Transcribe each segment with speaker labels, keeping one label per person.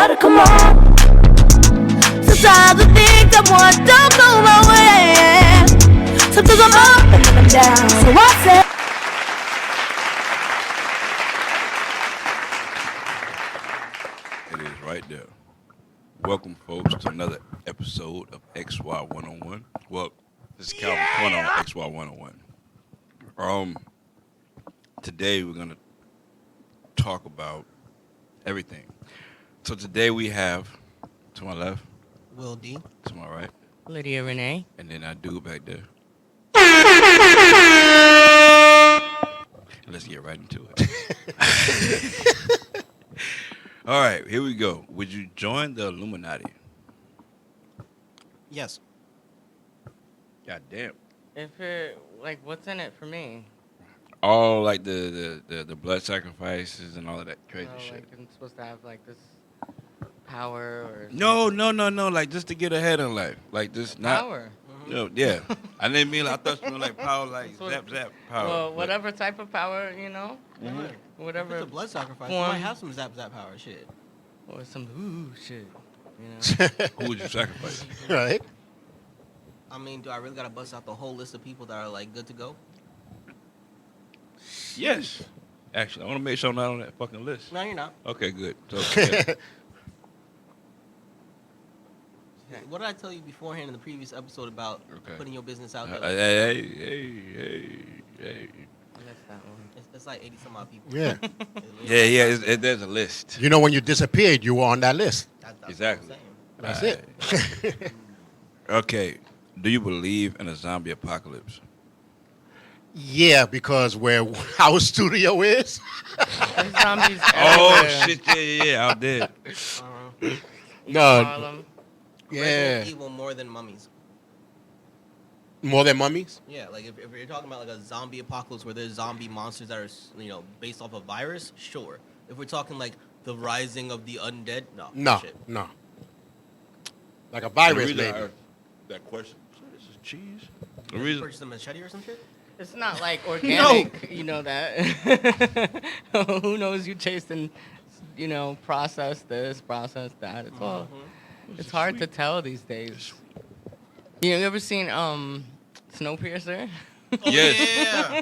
Speaker 1: gotta come on. Sometimes I think that one don't go my way. Sometimes I'm up and then I'm down. So I say.
Speaker 2: It is right there. Welcome, folks, to another episode of XY 101. Well, this is Calvin Corner on XY 101. Today we're gonna talk about everything. So today we have, to my left,
Speaker 3: Will D.
Speaker 2: to my right,
Speaker 4: Lydia Renee.
Speaker 2: and then I do back there. Let's get right into it. All right, here we go. Would you join the Illuminati?
Speaker 3: Yes.
Speaker 2: God damn.
Speaker 4: If it, like, what's in it for me?
Speaker 2: All like the blood sacrifices and all of that crazy shit.
Speaker 4: Like, I'm supposed to have, like, this power or
Speaker 2: No. Like, just to get ahead in life. Like, just not.
Speaker 4: power.
Speaker 2: No, yeah. I didn't mean, I thought you meant like power, like zap power.
Speaker 4: Well, whatever type of power, you know?
Speaker 3: Mm-hmm.
Speaker 4: Whatever.
Speaker 3: If it's a blood sacrifice,
Speaker 4: form.
Speaker 3: you might have some zap power shit.
Speaker 4: Or some shit. You know?
Speaker 2: Who would you sacrifice?
Speaker 5: Right.
Speaker 3: I mean, do I really gotta bust out the whole list of people that are like good to go?
Speaker 2: Yes. Actually, I want to make sure I'm not on that fucking list.
Speaker 3: No, you're not.
Speaker 2: Okay, good. So, yeah.
Speaker 3: What did I tell you beforehand in the previous episode about putting your business out there?
Speaker 2: Hey.
Speaker 4: That's that one.
Speaker 3: It's like 80 some odd people.
Speaker 5: Yeah.
Speaker 2: Yeah. There's a list.
Speaker 5: You know, when you disappeared, you were on that list.
Speaker 3: That's
Speaker 2: Exactly.
Speaker 3: what I'm
Speaker 5: That's it.
Speaker 2: Okay. Do you believe in a zombie apocalypse?
Speaker 5: Yeah, because where our studio is.
Speaker 4: There's zombies
Speaker 2: Oh
Speaker 4: everywhere.
Speaker 2: shit! Yeah. Out there.
Speaker 5: No.
Speaker 4: Harlem.
Speaker 5: Yeah.
Speaker 3: Resident Evil more than mummies.
Speaker 5: More than mummies?
Speaker 3: Yeah, like if you're talking about like a zombie apocalypse where there's zombie monsters that are, based off a virus, sure. If we're talking like the rising of the undead,
Speaker 5: No.
Speaker 3: shit.
Speaker 5: No. Like a
Speaker 2: The
Speaker 5: virus,
Speaker 2: reason I
Speaker 5: maybe.
Speaker 2: asked that question. So this is cheese. The
Speaker 3: Did you
Speaker 2: reason.
Speaker 3: purchase a machete or some shit?
Speaker 4: It's not like organic, you know that. Who knows you tasting, process this, process that. It's all. It's hard to tell these days. You ever seen Snowpiercer?
Speaker 2: Yes.
Speaker 3: Yeah.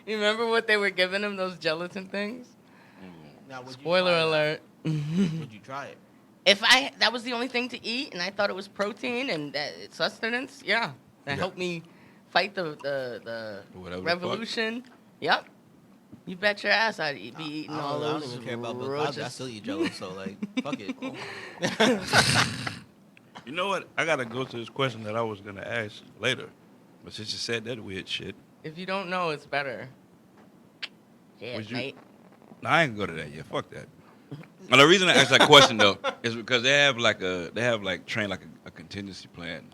Speaker 4: You remember what they were giving him, those gelatin things?
Speaker 3: Now, would you
Speaker 4: Spoiler
Speaker 3: try that?
Speaker 4: alert.
Speaker 3: Would you try it?
Speaker 4: That was the only thing to eat, and I thought it was protein and sustenance, yeah. That helped me fight the
Speaker 2: Whatever the
Speaker 4: revolution. Yep. You bet your ass I'd be eating all
Speaker 3: I
Speaker 4: those.
Speaker 3: don't even care about Bill
Speaker 4: roaches.
Speaker 3: Cosby. I still eat Jello, so like, fuck it.
Speaker 2: You know what? I gotta go to this question that I was gonna ask later, but since you said that weird shit,
Speaker 4: If you don't know, it's better. Yeah,
Speaker 2: Would you-
Speaker 4: mate.
Speaker 2: nah, I ain't gonna go to that yet. Fuck that. And the reason I asked that question though is because they have trained like a contingency plan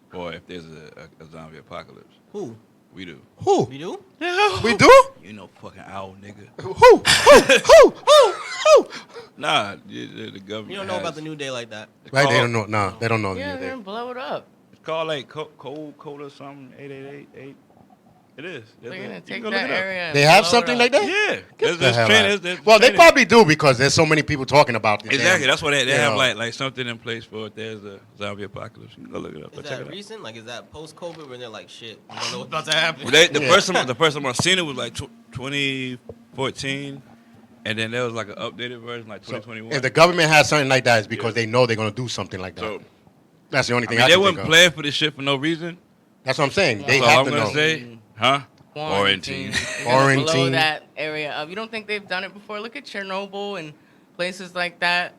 Speaker 2: for if there's a zombie apocalypse.
Speaker 3: Who?
Speaker 2: We do.
Speaker 5: Who?
Speaker 3: We do?
Speaker 5: We do?
Speaker 2: You know, fucking owl nigga.
Speaker 5: Who?
Speaker 2: Nah, the government.
Speaker 3: You don't know
Speaker 2: has-
Speaker 3: about the New Day like that.
Speaker 2: it's
Speaker 5: Right? They
Speaker 2: called-
Speaker 5: don't know. Nah, they don't know the
Speaker 4: Yeah,
Speaker 5: new
Speaker 4: they're
Speaker 5: day.
Speaker 4: gonna blow it up.
Speaker 2: It's called like cold or something. 8888. It is.
Speaker 4: They're
Speaker 2: You
Speaker 4: gonna
Speaker 2: can
Speaker 4: take
Speaker 2: go look
Speaker 4: that
Speaker 2: it up.
Speaker 4: area. and
Speaker 5: They have
Speaker 4: blow it
Speaker 5: something
Speaker 4: up.
Speaker 5: like that?
Speaker 2: Yeah.
Speaker 5: Get the
Speaker 2: There's
Speaker 5: hell
Speaker 2: training.
Speaker 5: out.
Speaker 2: there's
Speaker 5: Well, they
Speaker 2: training.
Speaker 5: probably do because there's so many people talking about it.
Speaker 2: Exactly. That's why they have
Speaker 5: Yeah.
Speaker 2: like something in place for if there's a zombie apocalypse. You can go look it up.
Speaker 3: Is
Speaker 2: Go check
Speaker 3: that
Speaker 2: it out.
Speaker 3: recent? Like, is that post-COVID where they're like, shit, we don't know what's about to happen?
Speaker 2: Well, the first time I seen it was like 2014, and then there was like an updated version like 2021.
Speaker 5: If the government has something like that, it's because they know they're going to do something like that.
Speaker 2: So
Speaker 5: That's the only
Speaker 2: I
Speaker 5: thing
Speaker 2: mean,
Speaker 5: I
Speaker 2: they
Speaker 5: can
Speaker 2: wasn't
Speaker 5: think of.
Speaker 2: playing for this shit for no reason.
Speaker 5: That's what I'm saying. They
Speaker 2: So
Speaker 5: have
Speaker 2: I'm
Speaker 5: to
Speaker 2: gonna
Speaker 5: know.
Speaker 2: say, huh?
Speaker 4: Quarantine. They're gonna
Speaker 5: Quarantine.
Speaker 4: Blow that area up. You don't think they've done it before? Look at Chernobyl and places like that.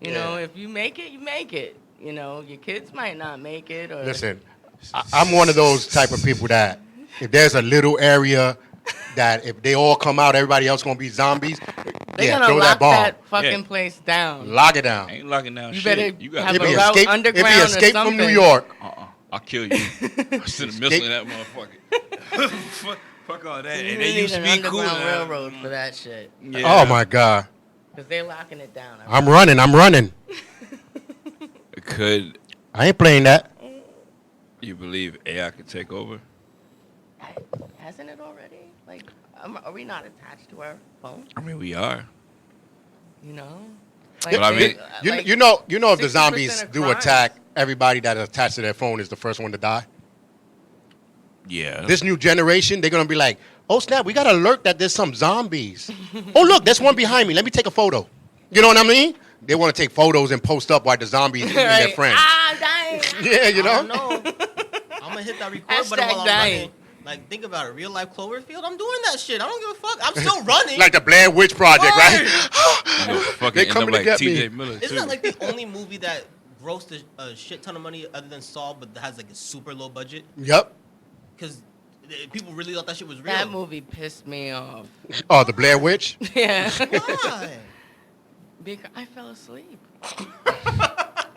Speaker 4: You know, if you make it, you make it. You know, your kids might not make it. Or
Speaker 5: Listen, I'm one of those type of people that if there's a little area that if they all come out, everybody else going to be zombies,
Speaker 4: they're gonna
Speaker 5: throw
Speaker 4: lock
Speaker 5: that bomb.
Speaker 4: that fucking
Speaker 2: Yeah.
Speaker 4: place down.
Speaker 5: Lock it down.
Speaker 2: I ain't locking down
Speaker 4: You
Speaker 2: shit.
Speaker 4: better
Speaker 2: You got
Speaker 4: have
Speaker 5: It'd
Speaker 4: a
Speaker 5: be
Speaker 4: route
Speaker 5: escape,
Speaker 4: underground
Speaker 5: it'd be
Speaker 4: or
Speaker 5: escape from New
Speaker 4: something.
Speaker 5: York.
Speaker 2: I'll kill you. Send a missile in that motherfucker. Fuck all that.
Speaker 4: You
Speaker 2: And they
Speaker 4: need
Speaker 2: used to
Speaker 4: an
Speaker 2: be cool.
Speaker 4: underground
Speaker 2: now.
Speaker 4: railroad for that shit.
Speaker 2: Yeah.
Speaker 5: Oh, my God.
Speaker 4: Because they're locking it down.
Speaker 5: I'm running.
Speaker 2: Could
Speaker 5: I ain't playing that.
Speaker 2: you believe AI could take over?
Speaker 4: Hasn't it already? Like, are we not attached to our phone?
Speaker 2: I mean, we are.
Speaker 4: You know? Like,
Speaker 2: But I mean,
Speaker 5: You know if the
Speaker 4: 60%
Speaker 5: zombies
Speaker 4: of
Speaker 5: do
Speaker 4: crimes.
Speaker 5: attack, everybody that is attached to their phone is the first one to die.
Speaker 2: yeah.
Speaker 5: This new generation, they're gonna be like, oh snap, we got to alert that there's some zombies. Oh look, there's one behind me. Let me take a photo. You know what I mean? They want to take photos and post up while the zombies eating their
Speaker 4: Right.
Speaker 5: friends.
Speaker 4: Ah, dying.
Speaker 5: Yeah, you
Speaker 3: I
Speaker 5: know.
Speaker 3: don't know. I'm gonna hit that record button
Speaker 4: Hashtag
Speaker 3: while I'm
Speaker 4: dying.
Speaker 3: running. Like, think about it. Real life Cloverfield. I'm doing that shit. I don't give a fuck. I'm still running.
Speaker 5: Like the Blair Witch Project, right?
Speaker 2: You know, fucking
Speaker 5: They
Speaker 2: end
Speaker 5: coming
Speaker 2: up
Speaker 5: to
Speaker 2: like
Speaker 5: get
Speaker 2: T.J.
Speaker 5: me.
Speaker 2: Miller
Speaker 3: Isn't
Speaker 2: too.
Speaker 3: that like the only movie that grossed a shit ton of money other than Saw, but has like a super low budget?
Speaker 5: Yep.
Speaker 3: Because people really thought that shit was real.
Speaker 4: That movie pissed me off.
Speaker 5: Oh, the Blair Witch.
Speaker 4: Yeah.
Speaker 3: Why?
Speaker 4: Because I fell asleep.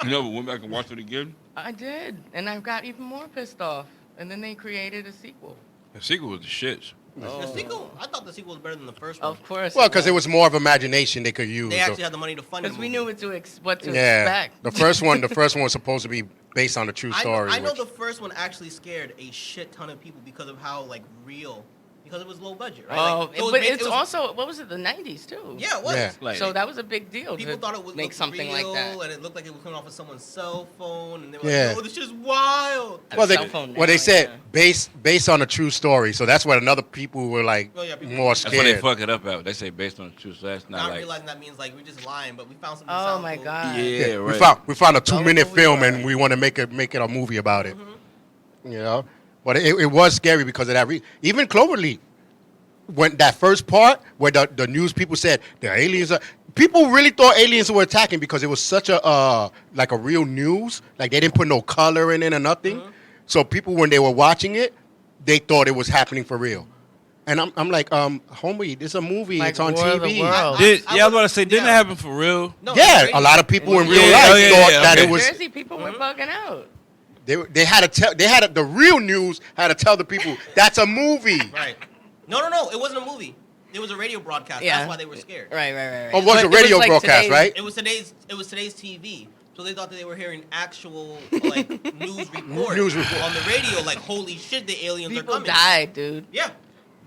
Speaker 2: You know, but went back and watched it again.
Speaker 4: I did, and I got even more pissed off. And then they created a sequel.
Speaker 2: The sequel was the shits.
Speaker 3: The sequel? I thought the sequel was better than the first one.
Speaker 4: Of course.
Speaker 5: Well, because it was more of imagination they could use.
Speaker 3: They actually had the money to fund it.
Speaker 4: Because we knew what to expect.
Speaker 5: Yeah. The first one was supposed to be based on a true story.
Speaker 3: I know
Speaker 5: which-
Speaker 3: the first one actually scared a shit ton of people because of how like real, because it was low budget, right?
Speaker 4: Oh,
Speaker 3: Like, it was
Speaker 4: but
Speaker 3: made-
Speaker 4: it's
Speaker 3: it was-
Speaker 4: also, what was it, the 90s too?
Speaker 3: yeah, it was.
Speaker 5: Yeah.
Speaker 2: Like,
Speaker 4: So that was a big deal
Speaker 3: People
Speaker 4: to
Speaker 3: thought it would
Speaker 4: make
Speaker 3: look
Speaker 4: something
Speaker 3: real,
Speaker 4: like that.
Speaker 3: and it looked like it was coming off of someone's cell phone, and they were
Speaker 5: Yeah.
Speaker 3: like, "Oh, this is wild."
Speaker 5: Well, they,
Speaker 4: Cell phone
Speaker 5: well, they
Speaker 4: now,
Speaker 5: said
Speaker 4: yeah.
Speaker 5: based on a true story. So that's what another people were like
Speaker 3: Oh, yeah, people-
Speaker 5: more
Speaker 2: that's what they
Speaker 5: scared.
Speaker 2: fuck it up at. They say based on the truth, so that's not
Speaker 3: Not
Speaker 2: like.
Speaker 3: realizing that means like we're just lying, but we found something.
Speaker 4: Oh
Speaker 3: sound
Speaker 4: my
Speaker 3: cool.
Speaker 4: God.
Speaker 2: Yeah,
Speaker 5: Yeah,
Speaker 2: right.
Speaker 5: we found a 2-minute
Speaker 4: Oh,
Speaker 5: film
Speaker 4: yeah.
Speaker 5: and we want to make it a movie about it.
Speaker 3: Mm-hmm.
Speaker 5: You know, but it was scary because of that. Even Cloverleaf, when that first part where the news people said the aliens are. People really thought aliens were attacking because it was such a like a real news. Like they didn't put no color in it or nothing.
Speaker 3: Mm-hmm.
Speaker 5: So people when they were watching it, they thought it was happening for real. And I'm like, homie, this is a movie.
Speaker 4: Like
Speaker 5: It's on
Speaker 4: War of the
Speaker 5: TV.
Speaker 4: Worlds.
Speaker 2: I was about to say, didn't
Speaker 3: yeah.
Speaker 2: it happen for real?
Speaker 3: No,
Speaker 5: Yeah,
Speaker 3: it's
Speaker 5: a lot of people in
Speaker 3: Yeah,
Speaker 5: real
Speaker 2: yeah,
Speaker 5: life
Speaker 2: oh, yeah,
Speaker 5: thought
Speaker 2: yeah,
Speaker 5: that
Speaker 2: okay.
Speaker 5: it was.
Speaker 4: Jersey people were bugging out.
Speaker 5: They had to tell. They had the real news had to tell the people that's a movie.
Speaker 3: Right. No, it wasn't a movie. It was a radio broadcast.
Speaker 4: Yeah.
Speaker 3: That's why they were scared.
Speaker 4: Right.
Speaker 5: Or was
Speaker 4: But
Speaker 5: a radio
Speaker 4: like
Speaker 5: broadcast,
Speaker 4: today's-
Speaker 5: right?
Speaker 3: It was today's TV. So they thought that they were hearing actual like news report
Speaker 5: News report.
Speaker 3: on the radio. Like, holy shit, the aliens are
Speaker 4: People
Speaker 3: coming.
Speaker 4: died, dude.
Speaker 3: Yeah,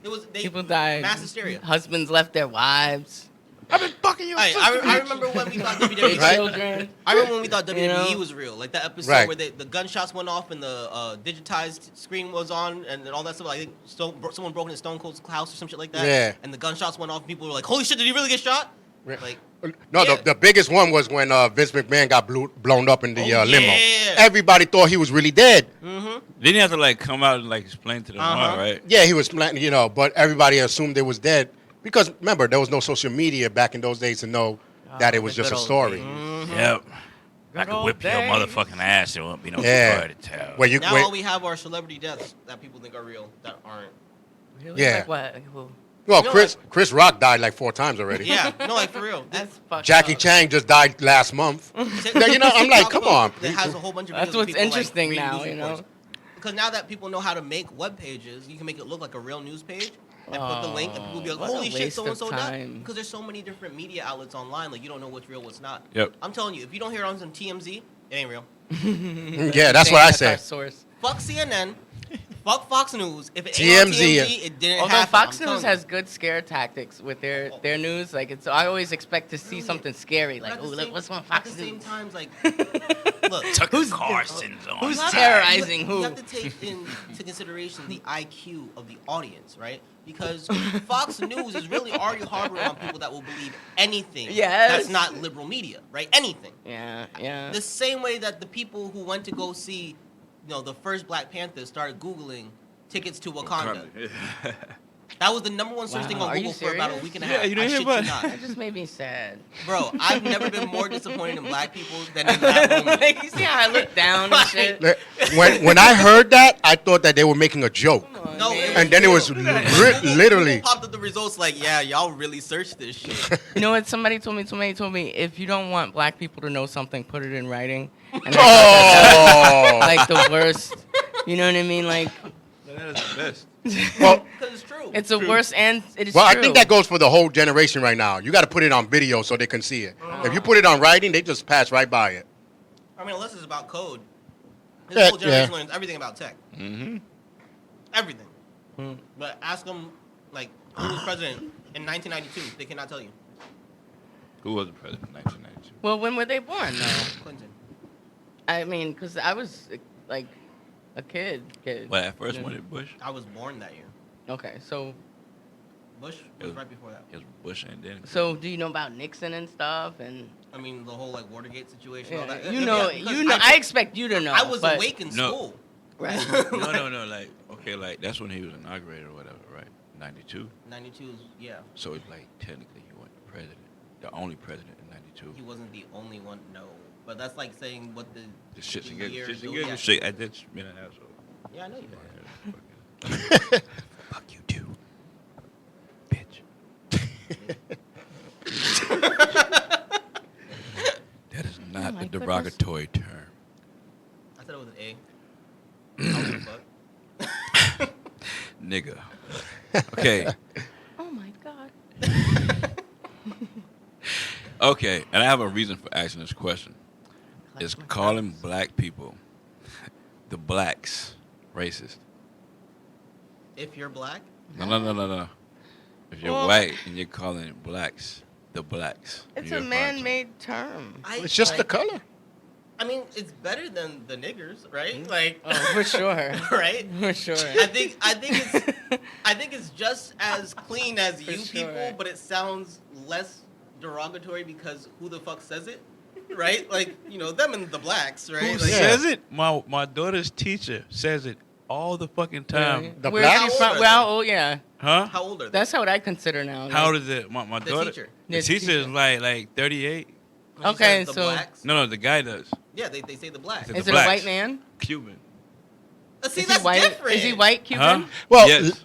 Speaker 3: it was.
Speaker 4: People died.
Speaker 3: Mass hysteria.
Speaker 4: Husbands left their wives.
Speaker 5: I've been fucking you.
Speaker 3: I remember when we thought
Speaker 4: Their
Speaker 3: WWE.
Speaker 5: Right.
Speaker 4: children.
Speaker 3: I remember when we thought WWE
Speaker 4: You know?
Speaker 3: was real, like that episode
Speaker 5: Right.
Speaker 3: where the gunshots went off and the digitized screen was on and all that stuff. Like, I think someone broke into Stone Cold's house or some shit like that.
Speaker 5: Yeah.
Speaker 3: And the gunshots went off. And people were like, "Holy shit! Did he really get shot?" Like,
Speaker 5: No,
Speaker 3: Yeah.
Speaker 5: the biggest one was when Vince McMahon got blown up in the
Speaker 3: Oh,
Speaker 5: limo.
Speaker 3: yeah.
Speaker 5: Everybody thought he was really dead.
Speaker 2: Didn't you have to like come out and like explain to them
Speaker 3: Uh-huh.
Speaker 2: why, right?
Speaker 5: Yeah, he was, but everybody assumed it was dead because remember there was no social media back in those days to know that it was
Speaker 4: the
Speaker 5: just a
Speaker 4: good old
Speaker 5: story.
Speaker 4: days.
Speaker 2: Yep. I
Speaker 4: Good
Speaker 2: could
Speaker 4: old
Speaker 2: whip your
Speaker 4: days.
Speaker 2: motherfucking ass. There won't be no
Speaker 5: Yeah.
Speaker 2: story to tell.
Speaker 5: Where you,
Speaker 3: now
Speaker 5: where-
Speaker 3: all we have are celebrity deaths that people think are real that aren't.
Speaker 4: Really?
Speaker 5: Yeah.
Speaker 4: Like what? Who?
Speaker 5: well,
Speaker 3: No,
Speaker 5: Chris Rock died like 4 times already.
Speaker 3: Yeah, no, like for real.
Speaker 4: That's fucked
Speaker 5: Jackie
Speaker 4: up.
Speaker 5: Chang just died last month. You know, I'm like, come on.
Speaker 3: It has a whole bunch of.
Speaker 4: That's
Speaker 3: videos of
Speaker 4: what's
Speaker 3: people, like,
Speaker 4: interesting
Speaker 3: reading
Speaker 4: now,
Speaker 3: news
Speaker 4: you know?
Speaker 3: reports. Because now that people know how to make web pages, you can make it look like a real news page and put the link, and people will be like,
Speaker 4: What a
Speaker 3: "Holy shit,
Speaker 4: waste
Speaker 3: so
Speaker 4: of
Speaker 3: and so died."
Speaker 4: time.
Speaker 3: Because there's so many different media outlets online, like you don't know what's real, what's not.
Speaker 2: Yep.
Speaker 3: I'm telling you, if you don't hear it on some TMZ, it ain't real.
Speaker 5: Yeah, that's what I
Speaker 4: Our
Speaker 5: said.
Speaker 4: source.
Speaker 3: Fuck CNN. Fuck Fox News. If it ain't on
Speaker 5: TMZ.
Speaker 3: TMZ, it didn't
Speaker 4: Although
Speaker 3: happen.
Speaker 4: Fox
Speaker 3: I'm
Speaker 4: News
Speaker 3: telling
Speaker 4: has
Speaker 3: you.
Speaker 4: good scare tactics with their news, like it's. I always expect to see something scary,
Speaker 3: But
Speaker 4: like,
Speaker 3: at
Speaker 4: oh,
Speaker 3: the
Speaker 4: look,
Speaker 3: same-
Speaker 4: what's on
Speaker 3: At
Speaker 4: Fox
Speaker 3: the same
Speaker 4: News?
Speaker 3: time, like, look,
Speaker 2: Tucker Carson's on.
Speaker 4: who's
Speaker 3: you have to-
Speaker 4: terrorizing
Speaker 3: you
Speaker 4: who?
Speaker 3: have to take into consideration the IQ of the audience, right? Because Fox News is really already harboring on people that will believe anything
Speaker 4: Yes.
Speaker 3: that's not liberal media, right? Anything.
Speaker 4: Yeah.
Speaker 3: The same way that the people who went to go see, the first Black Panther started Googling tickets to Wakanda. That was the number one search thing
Speaker 4: Wow,
Speaker 3: on
Speaker 4: are you
Speaker 3: Google for about a
Speaker 4: serious?
Speaker 3: week and a
Speaker 2: Yeah,
Speaker 3: half.
Speaker 2: you didn't
Speaker 3: I
Speaker 2: hear
Speaker 3: shit
Speaker 2: about
Speaker 3: you
Speaker 2: it?
Speaker 3: not.
Speaker 4: That just made me sad.
Speaker 3: Bro, I've never been more disappointed in Black people than in that moment.
Speaker 4: Like, you see how I look down and shit?
Speaker 5: When I heard that, I thought that they were making a joke.
Speaker 4: Come on,
Speaker 3: No,
Speaker 4: man.
Speaker 3: it
Speaker 5: And then it was
Speaker 3: real.
Speaker 5: literally.
Speaker 3: Google popped up the results like, yeah, y'all really searched this shit.
Speaker 4: You know what? Somebody told me, if you don't want black people to know something, put it in writing. And
Speaker 5: Oh.
Speaker 4: like the worst. You know what I mean? Like,
Speaker 2: That is the best.
Speaker 5: Well,
Speaker 3: Because it's true.
Speaker 4: it's the worst, and it is
Speaker 5: well,
Speaker 4: true.
Speaker 5: I think that goes for the whole generation right now. You got to put it on video so they can see it. If you put it on writing, they just pass right by it.
Speaker 3: I mean, unless it's about code. This
Speaker 5: Yeah,
Speaker 3: whole generation
Speaker 5: yeah.
Speaker 3: learns everything about tech.
Speaker 2: Mm-hmm.
Speaker 3: Everything.
Speaker 4: Hmm.
Speaker 3: But ask them, like, who was president in 1992? They cannot tell you.
Speaker 2: Who was the president in 1992?
Speaker 4: Well, when were they born, though?
Speaker 3: Clinton.
Speaker 4: I mean, because I was like a kid.
Speaker 2: Well, at first,
Speaker 4: Yeah.
Speaker 2: when it Bush,
Speaker 3: I was born that year.
Speaker 4: Okay, so
Speaker 3: Bush was right before that.
Speaker 2: it was Bush and then.
Speaker 4: do you know about Nixon and stuff? And
Speaker 3: I mean, the whole like Watergate situation. All
Speaker 4: yeah,
Speaker 3: that.
Speaker 4: you know,
Speaker 3: because
Speaker 4: I expect you to know.
Speaker 3: I was
Speaker 4: but,
Speaker 3: awake in
Speaker 2: No.
Speaker 3: school.
Speaker 4: Right.
Speaker 2: No. Like, okay, like that's when he was inaugurated or whatever, right? 92.
Speaker 3: 92 is yeah.
Speaker 2: So it's like technically he wasn't the president, the only president in 92.
Speaker 3: He wasn't the only one. No, but that's like saying what the
Speaker 2: The shits and
Speaker 3: the
Speaker 2: giggles,
Speaker 3: year
Speaker 2: shits and
Speaker 3: goes-
Speaker 2: giggles, shit. I just been an asshole.
Speaker 3: Yeah, I know you are.
Speaker 2: Yeah, fuck you too, bitch. That is not
Speaker 4: my
Speaker 2: a
Speaker 4: goodness.
Speaker 2: derogatory term.
Speaker 3: I said it was an A. I don't give a fuck.
Speaker 2: Nigga. Okay.
Speaker 4: Oh my God.
Speaker 2: Okay, and I have a reason for asking this question. Is calling black people the blacks racist?
Speaker 3: If you're black,
Speaker 2: No. If you're
Speaker 4: Well-
Speaker 2: white and you're calling blacks the blacks.
Speaker 4: It's
Speaker 2: you're
Speaker 4: a
Speaker 2: referring to-
Speaker 4: man-made term.
Speaker 5: It's just the
Speaker 3: like,
Speaker 5: color.
Speaker 3: I mean, it's better than the niggers, right? Like,
Speaker 4: Oh, for sure.
Speaker 3: right?
Speaker 4: For sure.
Speaker 3: I think it's just as clean as
Speaker 4: For
Speaker 3: you
Speaker 4: sure.
Speaker 3: people, but it sounds less derogatory because who the fuck says it, right? Like, you know, them and the blacks, right?
Speaker 2: Who
Speaker 3: Like,
Speaker 2: says it? My daughter's teacher says it all the fucking time.
Speaker 5: The
Speaker 4: Where's
Speaker 5: blacks?
Speaker 4: he
Speaker 3: How
Speaker 4: from?
Speaker 3: old are
Speaker 4: Well, yeah.
Speaker 2: Huh?
Speaker 3: How old are they?
Speaker 4: That's what I consider now.
Speaker 2: How
Speaker 4: like-
Speaker 2: old is it? My
Speaker 3: The
Speaker 2: daughter.
Speaker 3: teacher.
Speaker 2: The teacher is like 38.
Speaker 3: When she
Speaker 4: Okay,
Speaker 3: says the
Speaker 4: so-
Speaker 3: blacks,
Speaker 2: No, the guy does.
Speaker 3: yeah, they say the blacks.
Speaker 2: The
Speaker 4: Is it a
Speaker 2: blacks.
Speaker 4: white man?
Speaker 2: Cuban.
Speaker 3: See,
Speaker 4: Is
Speaker 3: that's
Speaker 4: he white?
Speaker 3: different.
Speaker 4: Is he white Cuban?
Speaker 2: Huh?
Speaker 5: Well,
Speaker 2: Yes.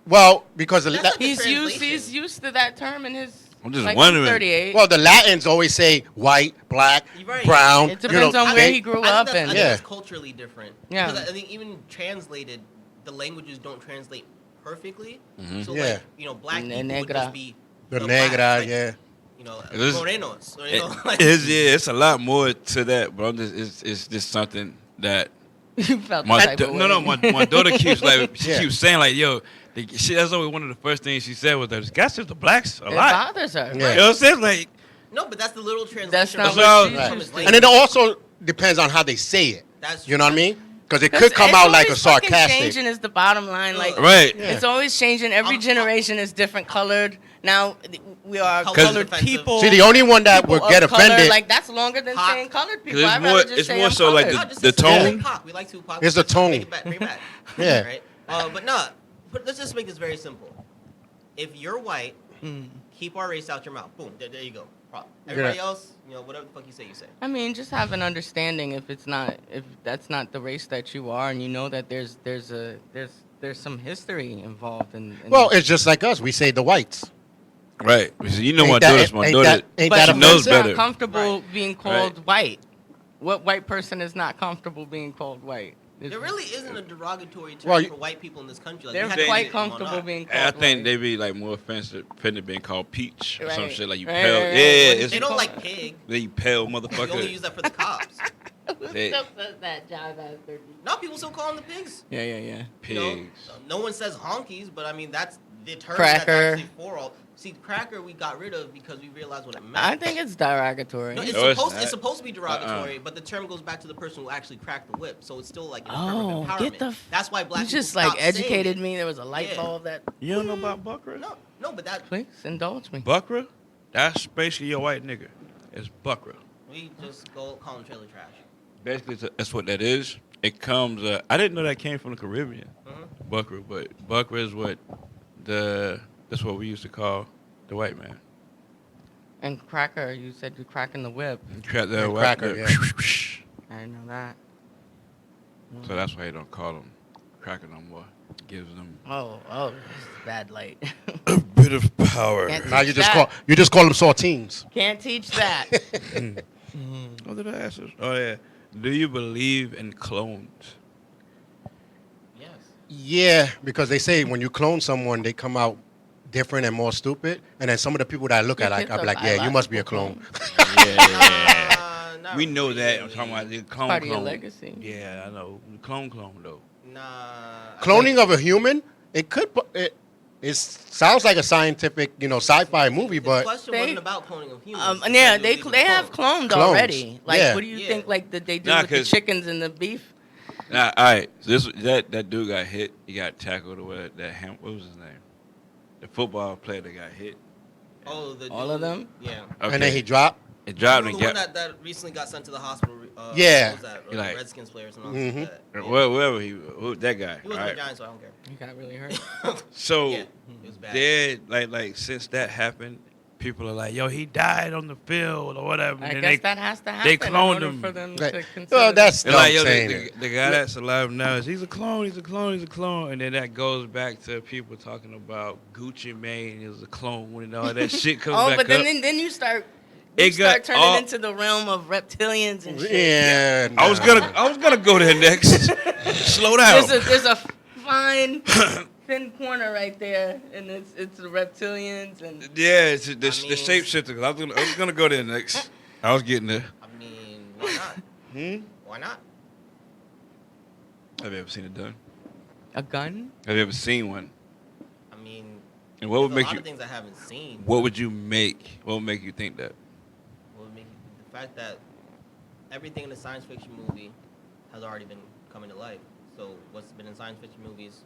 Speaker 5: well, because the
Speaker 3: That's
Speaker 5: La-
Speaker 3: not the
Speaker 4: He's
Speaker 3: translation.
Speaker 4: used to that term in his.
Speaker 2: I'm just
Speaker 4: like,
Speaker 2: wondering.
Speaker 4: 38.
Speaker 5: well, the Latins always say white, black,
Speaker 3: You're right.
Speaker 5: brown.
Speaker 4: It depends on where
Speaker 5: they-
Speaker 4: he grew
Speaker 3: I
Speaker 4: up
Speaker 3: think
Speaker 4: in.
Speaker 3: that's, I think
Speaker 5: Yeah.
Speaker 3: that's culturally different.
Speaker 4: Yeah.
Speaker 3: Because I think even translated, the languages don't translate perfectly.
Speaker 2: Mhm.
Speaker 3: So,
Speaker 5: Yeah.
Speaker 3: like, you know, black
Speaker 4: Ne-
Speaker 3: people would
Speaker 4: negra.
Speaker 3: just be
Speaker 5: The
Speaker 3: blacks,
Speaker 5: negra,
Speaker 3: like,
Speaker 5: yeah.
Speaker 3: You know,
Speaker 2: It is-
Speaker 3: morenos. Or, you know, like,
Speaker 2: It's a lot more to that, but I'm just it's just something that
Speaker 4: You felt the
Speaker 2: my
Speaker 4: type of way.
Speaker 2: my daughter keeps like she
Speaker 5: Yeah.
Speaker 2: keeps saying like yo that's always one of the first things she said was that this guy says the blacks a
Speaker 4: It
Speaker 2: lot.
Speaker 4: bothers her.
Speaker 5: Yeah.
Speaker 2: You know what I'm saying? Like
Speaker 3: no, but that's the little translation.
Speaker 4: That's not
Speaker 2: That's
Speaker 4: what
Speaker 2: all-
Speaker 4: she's
Speaker 2: Right.
Speaker 4: used to.
Speaker 5: And it also depends on how they say it.
Speaker 3: That's
Speaker 5: You know what I mean? Because it
Speaker 4: 'Cause
Speaker 5: could come
Speaker 4: it's
Speaker 5: out like a
Speaker 4: always fucking
Speaker 5: sarcastic.
Speaker 4: Changing is the bottom line. Like
Speaker 2: right.
Speaker 5: Yeah.
Speaker 4: it's always changing. Every
Speaker 3: I'm-
Speaker 4: generation is different colored. Now we are
Speaker 3: Colours
Speaker 4: colored
Speaker 3: offensive.
Speaker 4: people.
Speaker 5: See, the only one that
Speaker 4: people
Speaker 5: would get
Speaker 4: of color,
Speaker 5: offended
Speaker 4: like that's longer than
Speaker 3: Hot.
Speaker 4: saying colored people.
Speaker 2: 'Cause it's
Speaker 4: I'd
Speaker 2: more-
Speaker 4: rather just
Speaker 2: it's
Speaker 4: say
Speaker 2: more
Speaker 4: I'm
Speaker 2: so like
Speaker 4: colored.
Speaker 3: No,
Speaker 2: the
Speaker 3: just
Speaker 2: the
Speaker 3: say
Speaker 2: tone?
Speaker 3: Pac. We like Tupac.
Speaker 5: It's the
Speaker 3: Let's
Speaker 5: tone.
Speaker 3: Bring it back. Bring it back.
Speaker 5: Yeah.
Speaker 3: Right. But no. But let's just make this very simple. If you're white, keep our race out your mouth. Boom. There you go. Problem. Everybody else, you know, whatever the fuck you say, you say.
Speaker 4: I mean, just have an understanding if that's not the race that you are, and you know that there's some history involved in
Speaker 5: Well, it's just like us. We say the whites.
Speaker 2: Right. Because you know
Speaker 5: Ain't
Speaker 2: my
Speaker 5: that-
Speaker 2: daughter's my
Speaker 5: ain't
Speaker 2: daughter.
Speaker 5: that- ain't
Speaker 4: but
Speaker 5: that
Speaker 2: she
Speaker 4: if
Speaker 2: knows
Speaker 4: you're not
Speaker 2: better.
Speaker 4: comfortable
Speaker 3: Right.
Speaker 4: being called white. What white person is not comfortable being called white?
Speaker 3: There really isn't a derogatory term
Speaker 5: Well,
Speaker 3: for white people in this country. Like,
Speaker 4: They're
Speaker 3: we had to
Speaker 4: quite
Speaker 3: get one
Speaker 4: comfortable
Speaker 3: up.
Speaker 4: being called
Speaker 2: I think
Speaker 4: white.
Speaker 2: they be like more offended being called peach or some
Speaker 4: Right.
Speaker 2: shit like you
Speaker 4: Right,
Speaker 2: pale.
Speaker 4: right, right.
Speaker 2: Yeah, it's
Speaker 3: They don't like pig.
Speaker 2: you pale
Speaker 3: We only
Speaker 2: motherfucker.
Speaker 3: use that for the cops.
Speaker 2: They-
Speaker 4: that jive ass turkey.
Speaker 3: No, people still call them the pigs.
Speaker 4: Yeah.
Speaker 3: You
Speaker 2: Pigs.
Speaker 3: know? No one says honkies, but I mean that's the term
Speaker 4: Cracker.
Speaker 3: that's actually for all. See, cracker we got rid of because we realized what it meant.
Speaker 4: I think it's derogatory.
Speaker 3: No,
Speaker 2: No, it's not.
Speaker 3: it's supposed to be derogatory, but the term goes back to the person who actually cracked the whip. So it's still like an
Speaker 4: Oh,
Speaker 3: affirmative empowerment.
Speaker 4: get the f-
Speaker 3: That's why black
Speaker 4: you
Speaker 3: people
Speaker 4: just like
Speaker 3: stopped saying
Speaker 4: educated
Speaker 3: it.
Speaker 4: me. There was a light
Speaker 3: Yeah.
Speaker 4: bulb that.
Speaker 2: You don't know about Buckra?
Speaker 3: No, but that
Speaker 4: Please indulge me.
Speaker 2: Buckra? That's basically your white nigga. It's Buckra.
Speaker 3: we just go call them trailer trash.
Speaker 2: Basically, that's what that is. It comes. I didn't know that came from the Caribbean, Buckra, but Buckra is what that's what we used to call the white man.
Speaker 4: And cracker, you said you're cracking the whip.
Speaker 2: Crack that
Speaker 5: And
Speaker 2: white
Speaker 5: cracker,
Speaker 2: man.
Speaker 5: yeah.
Speaker 4: I didn't know that.
Speaker 2: So that's why they don't call them cracker no more. Gives them
Speaker 4: Oh, it's bad light.
Speaker 2: a bit of power.
Speaker 4: Can't
Speaker 5: Now you just
Speaker 4: That-
Speaker 5: call them saltines.
Speaker 4: Can't teach that.
Speaker 2: What did I ask? Oh yeah. Do you believe in clones?
Speaker 3: Yes.
Speaker 5: Yeah, because they say when you clone someone, they come out different and more stupid. And then some of the people that I look
Speaker 4: Your
Speaker 5: at,
Speaker 4: kids
Speaker 5: I'm
Speaker 4: are
Speaker 5: like, yeah, you must be a
Speaker 4: biological
Speaker 5: clone.
Speaker 2: Yeah.
Speaker 3: Not
Speaker 2: We know that. I'm
Speaker 3: really.
Speaker 2: talking about the clone.
Speaker 4: part of your
Speaker 2: clone.
Speaker 4: legacy.
Speaker 2: Yeah, I know. The clone though.
Speaker 3: Nah.
Speaker 5: Cloning of a human, it It sounds like a scientific, sci-fi movie,
Speaker 3: The
Speaker 5: but
Speaker 3: question
Speaker 4: They-
Speaker 3: wasn't about cloning of humans. It's
Speaker 4: yeah,
Speaker 3: that
Speaker 4: they
Speaker 3: illegal
Speaker 4: they have
Speaker 3: clone.
Speaker 4: cloned
Speaker 5: Clones.
Speaker 4: already. Like,
Speaker 5: Yeah.
Speaker 4: what do you
Speaker 3: Yeah.
Speaker 4: think? Like that they do
Speaker 2: Nah,
Speaker 4: with the
Speaker 2: 'cause-
Speaker 4: chickens and the beef?
Speaker 2: Nah, all right. So that dude got hit. He got tackled or whatever. What was his name? The football player that got hit.
Speaker 3: Oh,
Speaker 4: All of them?
Speaker 3: Yeah.
Speaker 2: Okay.
Speaker 5: and then he dropped.
Speaker 2: It dropped
Speaker 3: the
Speaker 2: and
Speaker 3: one
Speaker 2: got
Speaker 3: that recently got sent to the hospital.
Speaker 5: Yeah.
Speaker 3: What was that?
Speaker 2: Like-
Speaker 3: Redskins players and all
Speaker 5: Mhm.
Speaker 3: that. Yeah.
Speaker 2: wherever that guy.
Speaker 3: He wasn't
Speaker 2: all
Speaker 3: a
Speaker 2: right?
Speaker 3: Giant, so I don't care.
Speaker 4: He got really hurt.
Speaker 2: So
Speaker 3: Yeah, it was bad.
Speaker 2: then, like since that happened, people are like, "Yo, he died on the field or whatever."
Speaker 4: I
Speaker 2: And
Speaker 4: guess
Speaker 2: they,
Speaker 4: that has to happen.
Speaker 2: they cloned
Speaker 4: in order
Speaker 2: him.
Speaker 4: for them
Speaker 5: Right.
Speaker 4: to consider.
Speaker 5: Well, that's
Speaker 2: they're
Speaker 5: no
Speaker 2: like, "Yo,
Speaker 5: saying
Speaker 2: the,
Speaker 5: it.
Speaker 2: the guy that's alive now he's a clone. He's a clone. He's a clone." And then that goes back to people talking about Gucci Mane is a clone and all that shit comes
Speaker 4: Oh,
Speaker 2: back
Speaker 4: but
Speaker 2: up.
Speaker 4: then you start.
Speaker 2: It
Speaker 4: You start
Speaker 2: got
Speaker 4: turning
Speaker 2: all-
Speaker 4: into the realm of reptilians and shit.
Speaker 5: Yeah.
Speaker 2: I was gonna go there next. Slow down.
Speaker 4: There's a fine thin corner right there, and it's the reptilians and
Speaker 2: Yeah, it's the
Speaker 3: mean-
Speaker 2: shapeshifter. I was gonna go there next. I was getting there.
Speaker 3: I mean, why not? Why not?
Speaker 2: Have you ever seen it done?
Speaker 4: a gun.
Speaker 2: Have you ever seen one?
Speaker 3: I mean,
Speaker 2: And what would
Speaker 3: there's
Speaker 2: make
Speaker 3: a lot
Speaker 2: you?
Speaker 3: of things I haven't seen.
Speaker 2: What would you make? What would make you think that?
Speaker 3: What would make the fact that everything in a science fiction movie has already been coming to life. So what's been in science fiction movies?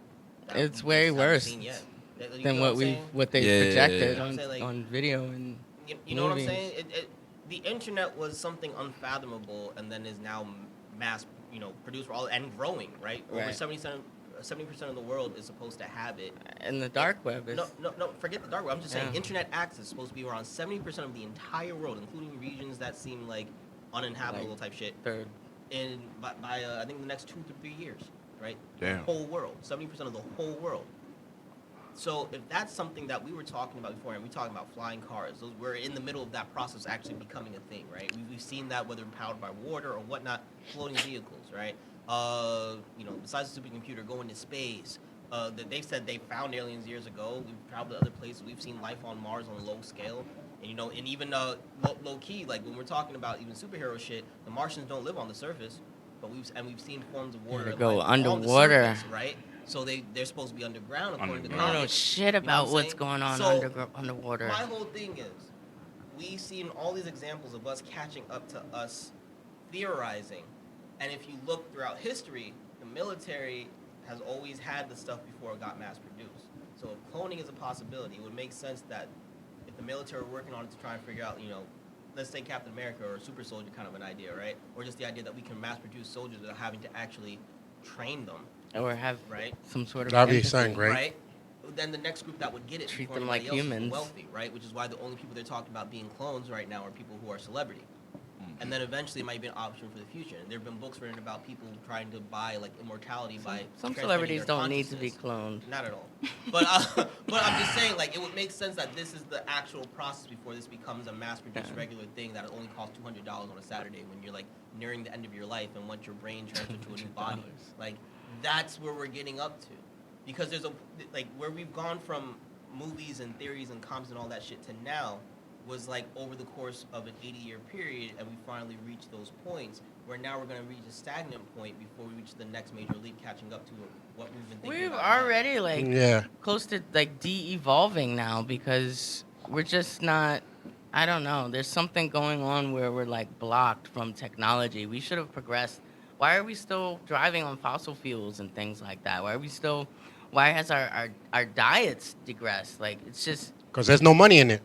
Speaker 3: that
Speaker 4: It's
Speaker 3: we
Speaker 4: way
Speaker 3: just haven't
Speaker 4: worse
Speaker 3: seen yet? You
Speaker 4: Than
Speaker 3: know
Speaker 4: what
Speaker 3: I'm
Speaker 4: we
Speaker 3: saying?
Speaker 4: what they
Speaker 2: Yeah.
Speaker 4: projected
Speaker 3: You know what I'm saying? Like-
Speaker 4: on video and
Speaker 3: You know what I'm
Speaker 4: movies.
Speaker 3: saying? The internet was something unfathomable, and then is now mass, produced for all and growing. Right? Over
Speaker 4: Right.
Speaker 3: 70% of the world is supposed to have it.
Speaker 4: and the dark web is
Speaker 3: No, forget the dark web. I'm just saying
Speaker 4: Yeah.
Speaker 3: internet access is supposed to be around 70% of the entire world, including regions that seem like uninhabitable type shit.
Speaker 4: third.
Speaker 3: In by I think the next 2 to 3 years, right?
Speaker 2: Damn.
Speaker 3: The whole world, 70% of the whole world. So if that's something that we were talking about before, and we talking about flying cars, we're in the middle of that process actually becoming a thing, right? We've seen that whether powered by water or whatnot, floating vehicles, right? Besides the supercomputer, going to space. They've said they found aliens years ago. We've traveled to other places. We've seen life on Mars on a low scale. And even low key, like when we're talking about even superhero shit, the Martians don't live on the surface, but we've seen forms of water
Speaker 4: They
Speaker 3: and
Speaker 4: go
Speaker 3: life on the
Speaker 4: underwater.
Speaker 3: surface, right? So they're supposed to be underground according to
Speaker 4: I
Speaker 2: Underground.
Speaker 4: don't know
Speaker 3: comics.
Speaker 4: shit
Speaker 3: You know
Speaker 4: about
Speaker 3: what I'm
Speaker 4: what's
Speaker 3: saying?
Speaker 4: going on
Speaker 3: So,
Speaker 4: underwater.
Speaker 3: My whole thing is, we've seen all these examples of us catching up to us theorizing, and if you look throughout history, the military has always had the stuff before it got mass produced. So if cloning is a possibility, it would make sense that if the military were working on it to try and figure out, let's say Captain America or Super Soldier kind of an idea, right? Or just the idea that we can mass produce soldiers without having to actually train them,
Speaker 4: Or have
Speaker 3: right?
Speaker 4: some sort of
Speaker 5: That'd be
Speaker 4: empathy.
Speaker 5: something great.
Speaker 3: Right? Then the next group that would get it
Speaker 4: Treat
Speaker 3: before
Speaker 4: them
Speaker 3: anybody
Speaker 4: like
Speaker 3: else is the
Speaker 4: humans.
Speaker 3: wealthy, right? Which is why the only people they're talking about being clones right now are people who are celebrity. And then eventually it might be an option for the future. And there have been books written about people trying to buy like immortality by
Speaker 4: Some
Speaker 3: transferring
Speaker 4: celebrities
Speaker 3: their
Speaker 4: don't need to be
Speaker 3: consciousness.
Speaker 4: cloned.
Speaker 3: Not at all. But I'm just saying, like, it would make sense that this is the actual process before this becomes a mass-produced
Speaker 4: Yeah.
Speaker 3: regular thing that only costs $200 on a Saturday when you're like nearing the end of your life and want your brain transferred to a new body. Like, that's where we're getting up to, because there's where we've gone from movies and theories and comics and all that shit to now was like over the course of an 80-year period, and we finally reached those points where now we're going to reach a stagnant point before we reach the next major leap, catching up to what we've been thinking
Speaker 4: We've
Speaker 3: about now.
Speaker 4: already
Speaker 5: Yeah.
Speaker 4: close to de-evolving now because we're just not. I don't know. There's something going on where we're blocked from technology. We should have progressed. Why are we still driving on fossil fuels and things like that? Why has our diets digressed? It's just
Speaker 5: Because there's no money in it.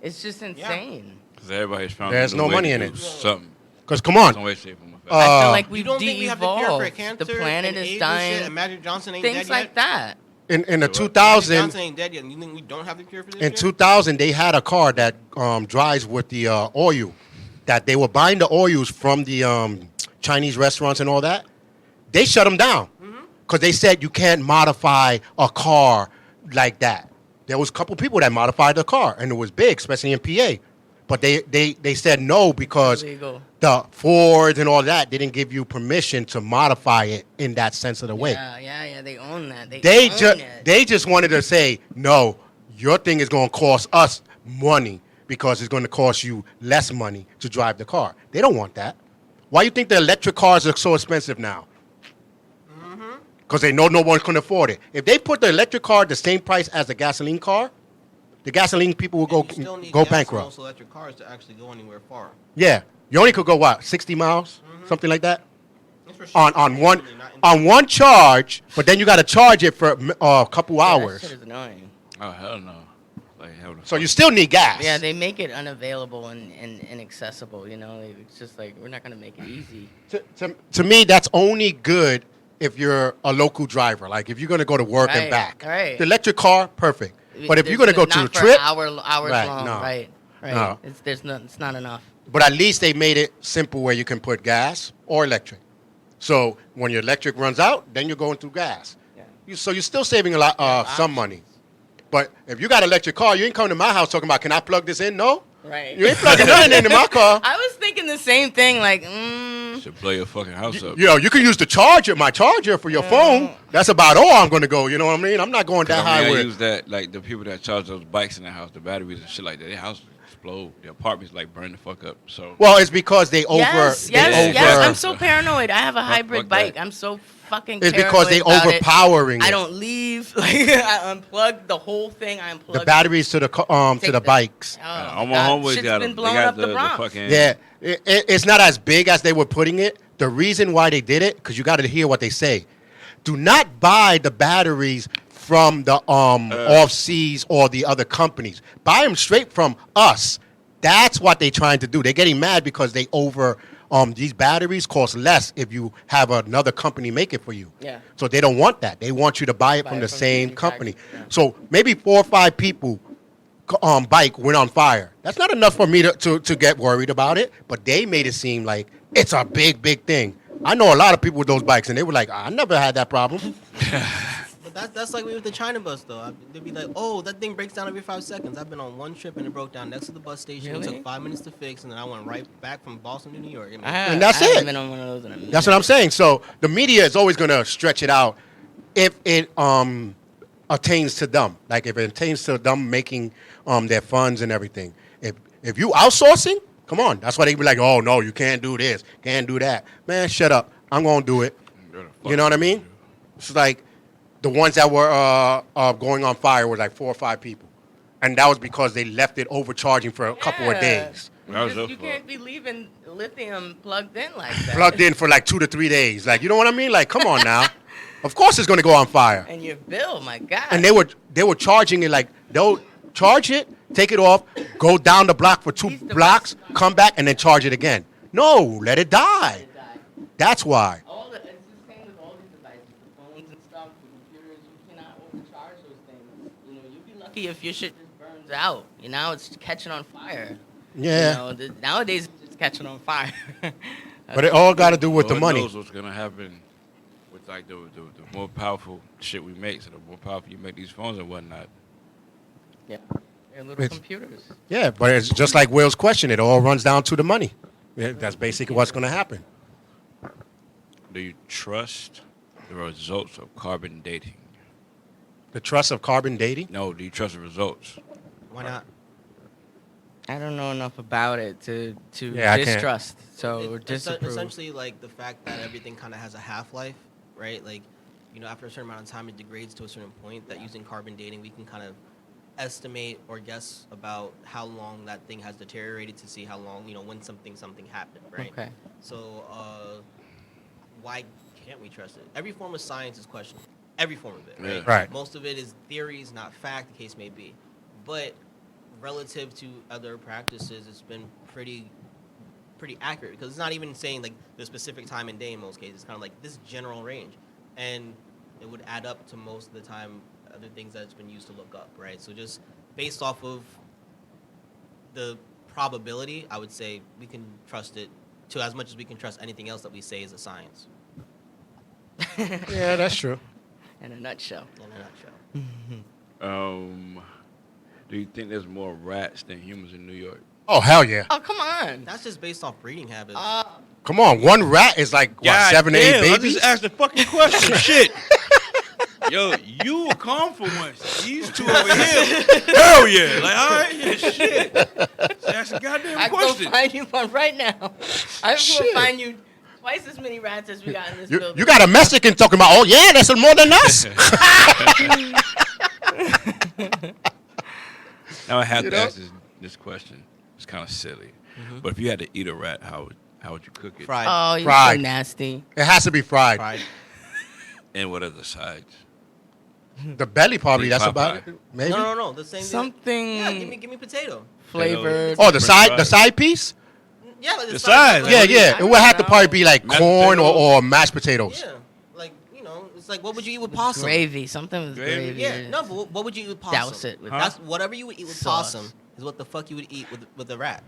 Speaker 4: it's just insane.
Speaker 2: Because everybody's found
Speaker 5: There's
Speaker 2: a new
Speaker 5: no
Speaker 2: way
Speaker 5: money
Speaker 2: to
Speaker 5: in
Speaker 2: do
Speaker 5: it.
Speaker 2: Something.
Speaker 5: Because come on.
Speaker 2: Some way, shape, or form.
Speaker 4: I feel like
Speaker 3: You
Speaker 4: we've
Speaker 3: don't think we have the cure for
Speaker 4: de-evolved.
Speaker 3: cancer?
Speaker 4: The planet
Speaker 3: and
Speaker 4: is
Speaker 3: AIDS and shit,
Speaker 4: dying.
Speaker 3: and Magic Johnson ain't
Speaker 4: Things
Speaker 3: dead
Speaker 4: like
Speaker 3: yet?
Speaker 4: that.
Speaker 5: In the
Speaker 3: Magic
Speaker 5: 2000,
Speaker 3: Johnson ain't dead yet. And you think we don't have the cure for this
Speaker 5: in
Speaker 3: shit?
Speaker 5: 2000, they had a car that drives with the oil. That they were buying the oils from the Chinese restaurants and all that. They shut them down because they said you can't modify a car like that. There was a couple people that modified the car, and it was big, especially in PA. But they said no because
Speaker 4: Illegal.
Speaker 5: the Fords and all that didn't give you permission to modify it in that sense of the way.
Speaker 4: Yeah. They own that.
Speaker 5: They they just wanted to say, no, your thing is going to cost us money because it's going to cost you less money to drive the car. They don't want that. Why you think the electric cars are so expensive now? because they know no one can afford it. If they put the electric car the same price as the gasoline car, the gasoline people will
Speaker 3: And you still need
Speaker 5: go
Speaker 3: gas in
Speaker 5: bankrupt.
Speaker 3: most electric cars to actually go anywhere far.
Speaker 5: Yeah, you only could go what 60 miles, something like that,
Speaker 3: That's for sure.
Speaker 5: on one
Speaker 3: Really not in-
Speaker 5: on one charge. But then you got to charge it for a couple
Speaker 4: Yeah,
Speaker 5: hours.
Speaker 4: that shit is annoying.
Speaker 2: Oh hell no! Like hell no.
Speaker 5: So you still need gas.
Speaker 4: Yeah, they make it unavailable and inaccessible. You know, it's just like we're not gonna make it easy.
Speaker 5: To me, that's only good if you're a local driver. Like if you're gonna go to work and
Speaker 4: Right,
Speaker 5: back.
Speaker 4: right.
Speaker 5: The electric car, perfect. But if you're
Speaker 4: There's
Speaker 5: gonna go to a
Speaker 4: not for
Speaker 5: trip,
Speaker 4: hours
Speaker 5: Right,
Speaker 4: long,
Speaker 5: no.
Speaker 4: right?
Speaker 5: No.
Speaker 4: It's not enough.
Speaker 5: but at least they made it simple where you can put gas or electric. So when your electric runs out, then you're going through gas.
Speaker 4: Yeah.
Speaker 5: So you're still saving a lot, some money. But if you got an electric car, you ain't coming to my house talking about, can I plug this in? No.
Speaker 4: Right.
Speaker 5: You ain't plugging nothing into my car.
Speaker 4: I was thinking the same thing. Like,
Speaker 2: should blow your fucking house up.
Speaker 5: You can use the charger, my charger for your phone. That's about all I'm going to go. You know what I mean? I'm not going that high
Speaker 2: I
Speaker 5: with.
Speaker 2: use that, like the people that charge those bikes in their house, the batteries and shit like that. Their house explode. The apartments like burn the fuck up. So
Speaker 5: Well, it's because they over.
Speaker 4: yes.
Speaker 5: they
Speaker 4: I'm so paranoid. I have a hybrid
Speaker 2: fuck that.
Speaker 4: bike. I'm so fucking.
Speaker 5: It's
Speaker 4: paranoid
Speaker 5: because they
Speaker 4: about it.
Speaker 5: overpowering
Speaker 4: I
Speaker 5: it.
Speaker 4: don't leave. Like I unplug the whole thing. I unplug
Speaker 5: The batteries to the
Speaker 4: Take
Speaker 5: the bikes.
Speaker 4: Oh,
Speaker 2: all my
Speaker 4: God,
Speaker 2: homeboys
Speaker 4: shit's
Speaker 2: got
Speaker 4: been
Speaker 2: them. They
Speaker 4: blowing
Speaker 2: got
Speaker 4: up the Bronx.
Speaker 2: fucking
Speaker 5: Yeah, it's not as big as they were putting it. The reason why they did it, because you got to hear what they say. Do not buy the batteries from the off-seas or the other companies. Buy them straight from us. That's what they're trying to do. They're getting mad because they these batteries cost less if you have another company make it for you.
Speaker 4: Yeah.
Speaker 5: So they don't want that. They want you to buy it
Speaker 4: Buy
Speaker 5: from
Speaker 4: it
Speaker 5: the
Speaker 4: from the
Speaker 5: same
Speaker 4: manufacturer,
Speaker 5: company.
Speaker 4: yeah.
Speaker 5: So maybe 4 or 5 people bike went on fire. That's not enough for me to get worried about it, but they made it seem like it's a big thing. I know a lot of people with those bikes, and they were like, I never had that problem.
Speaker 3: But that's like me with the China bus though. They'd be like, oh, that thing breaks down every 5 seconds. I've been on one trip and it broke down next to the bus station. It
Speaker 4: Really?
Speaker 3: took 5 minutes to fix, and then I went right back from Boston to New York. I mean,
Speaker 5: And that's
Speaker 4: I haven't
Speaker 5: it.
Speaker 4: been on one of those in a minute.
Speaker 5: That's what I'm saying. So the media is always going to stretch it out if it attains to them. Like if it attains to them making their funds and everything. If you outsourcing, come on. That's why they be like, oh, no, you can't do this, can't do that. Man, shut up. I'm going to do it. You know what I mean? It's like the ones that were going on fire were like 4 or 5 people. And that was because they left it overcharging for a couple of
Speaker 4: Yeah.
Speaker 5: days.
Speaker 2: That was
Speaker 4: You
Speaker 2: your
Speaker 4: can't
Speaker 2: fault.
Speaker 4: be leaving lithium plugged in like that.
Speaker 5: Plugged in for like 2 to 3 days. Like, you know what I mean? Like, come on now. Of course it's going to go on fire.
Speaker 4: And your bill, my God.
Speaker 5: And they were charging it like, they'll charge it, take it off, go down the block for 2
Speaker 4: These
Speaker 5: blocks, come back, and then charge it again. No, let it die. That's why.
Speaker 4: It's the same with all these devices, the phones and stuff, the computers. You cannot overcharge those things. You know, you'd be lucky if your shit just burns out. You know, it's catching on fire.
Speaker 5: Yeah.
Speaker 4: You know, nowadays it's just catching on fire.
Speaker 5: But it all got to do with the
Speaker 2: Lord
Speaker 5: money.
Speaker 2: knows what's gonna happen with like the more powerful shit we make. So the more powerful you make these phones and whatnot.
Speaker 4: Yeah, they're little
Speaker 5: It's-
Speaker 4: computers.
Speaker 5: Yeah, but it's just like Will's question. It all runs down to the money. Yeah, that's basically what's going to happen.
Speaker 2: Do you trust the results of carbon dating?
Speaker 5: The trust of carbon dating.
Speaker 2: No, do you trust the results?
Speaker 3: why not?
Speaker 4: I don't know enough about it to
Speaker 5: Yeah, I can't.
Speaker 4: distrust. So or
Speaker 3: It's
Speaker 4: disapprove.
Speaker 3: essentially like the fact that everything kind of has a half-life, right? Like, you know, after a certain amount of time, it degrades to a certain point. That using carbon dating, we can kind of estimate or guess about how long that thing has deteriorated to see how long, you know, when something happened, right?
Speaker 4: Okay.
Speaker 3: So why can't we trust it? Every form of science is questionable. Every form of it, right?
Speaker 2: Yeah.
Speaker 5: Right.
Speaker 3: Most of it is theories, not fact, the case may be. But relative to other practices, it's been pretty accurate, because it's not even saying like the specific time and day in most cases. It's kind of like this general range, and it would add up to most of the time other things that it's been used to look up, right? So just based off of the probability, I would say we can trust it to as much as we can trust anything else that we say is a science.
Speaker 5: Yeah, that's true.
Speaker 4: In a nutshell.
Speaker 3: In a nutshell.
Speaker 2: Do you think there's more rats than humans in New York?
Speaker 5: Oh, hell yeah.
Speaker 4: Oh, come on.
Speaker 3: That's just based off breeding habits.
Speaker 5: Come on. One rat is like, what, 7 to 8
Speaker 2: damn, I
Speaker 5: babies?
Speaker 2: just asked the fucking question. Shit. Yo, you were calm for once. These two over here. Hell yeah. Like, all right, yeah, shit. That's a goddamn
Speaker 4: I can go
Speaker 2: question.
Speaker 4: find you one right now. I can
Speaker 5: Shit.
Speaker 4: go find you twice as many rats as we got in this
Speaker 5: You,
Speaker 4: building.
Speaker 5: you got a Mexican talking about, oh yeah, that's more than us.
Speaker 2: Now I have
Speaker 5: You
Speaker 2: to
Speaker 5: know?
Speaker 2: ask this question. It's kind of silly, but if you had to eat a rat, how would you cook it?
Speaker 3: Fried.
Speaker 4: Oh, you're
Speaker 5: Fried.
Speaker 4: so nasty.
Speaker 5: It has to be fried.
Speaker 3: Fried.
Speaker 2: And what are the sides?
Speaker 5: The belly probably.
Speaker 2: Big
Speaker 5: That's about
Speaker 2: Popeye.
Speaker 5: it. Maybe.
Speaker 3: No. The same.
Speaker 4: Something
Speaker 3: Yeah, give me potato.
Speaker 4: flavored.
Speaker 5: Oh, the
Speaker 2: French
Speaker 5: side
Speaker 2: fries.
Speaker 5: piece.
Speaker 3: Yeah, like
Speaker 2: The
Speaker 3: side.
Speaker 2: sides.
Speaker 3: Like,
Speaker 5: Yeah,
Speaker 2: what do you-
Speaker 5: yeah.
Speaker 4: I
Speaker 5: It would have to
Speaker 4: don't
Speaker 5: probably
Speaker 4: know.
Speaker 5: be like
Speaker 2: Mashed
Speaker 5: corn
Speaker 2: potatoes?
Speaker 5: or mashed potatoes.
Speaker 3: Yeah, like it's like what would you eat with possum?
Speaker 4: Gravy. Something with
Speaker 2: Gravy?
Speaker 4: gravy.
Speaker 3: Yeah, no, but what would you eat with possum?
Speaker 4: Douse it with
Speaker 2: Huh?
Speaker 3: That's whatever you would eat with
Speaker 4: Sauce.
Speaker 3: possum is what the fuck you would eat with a rat.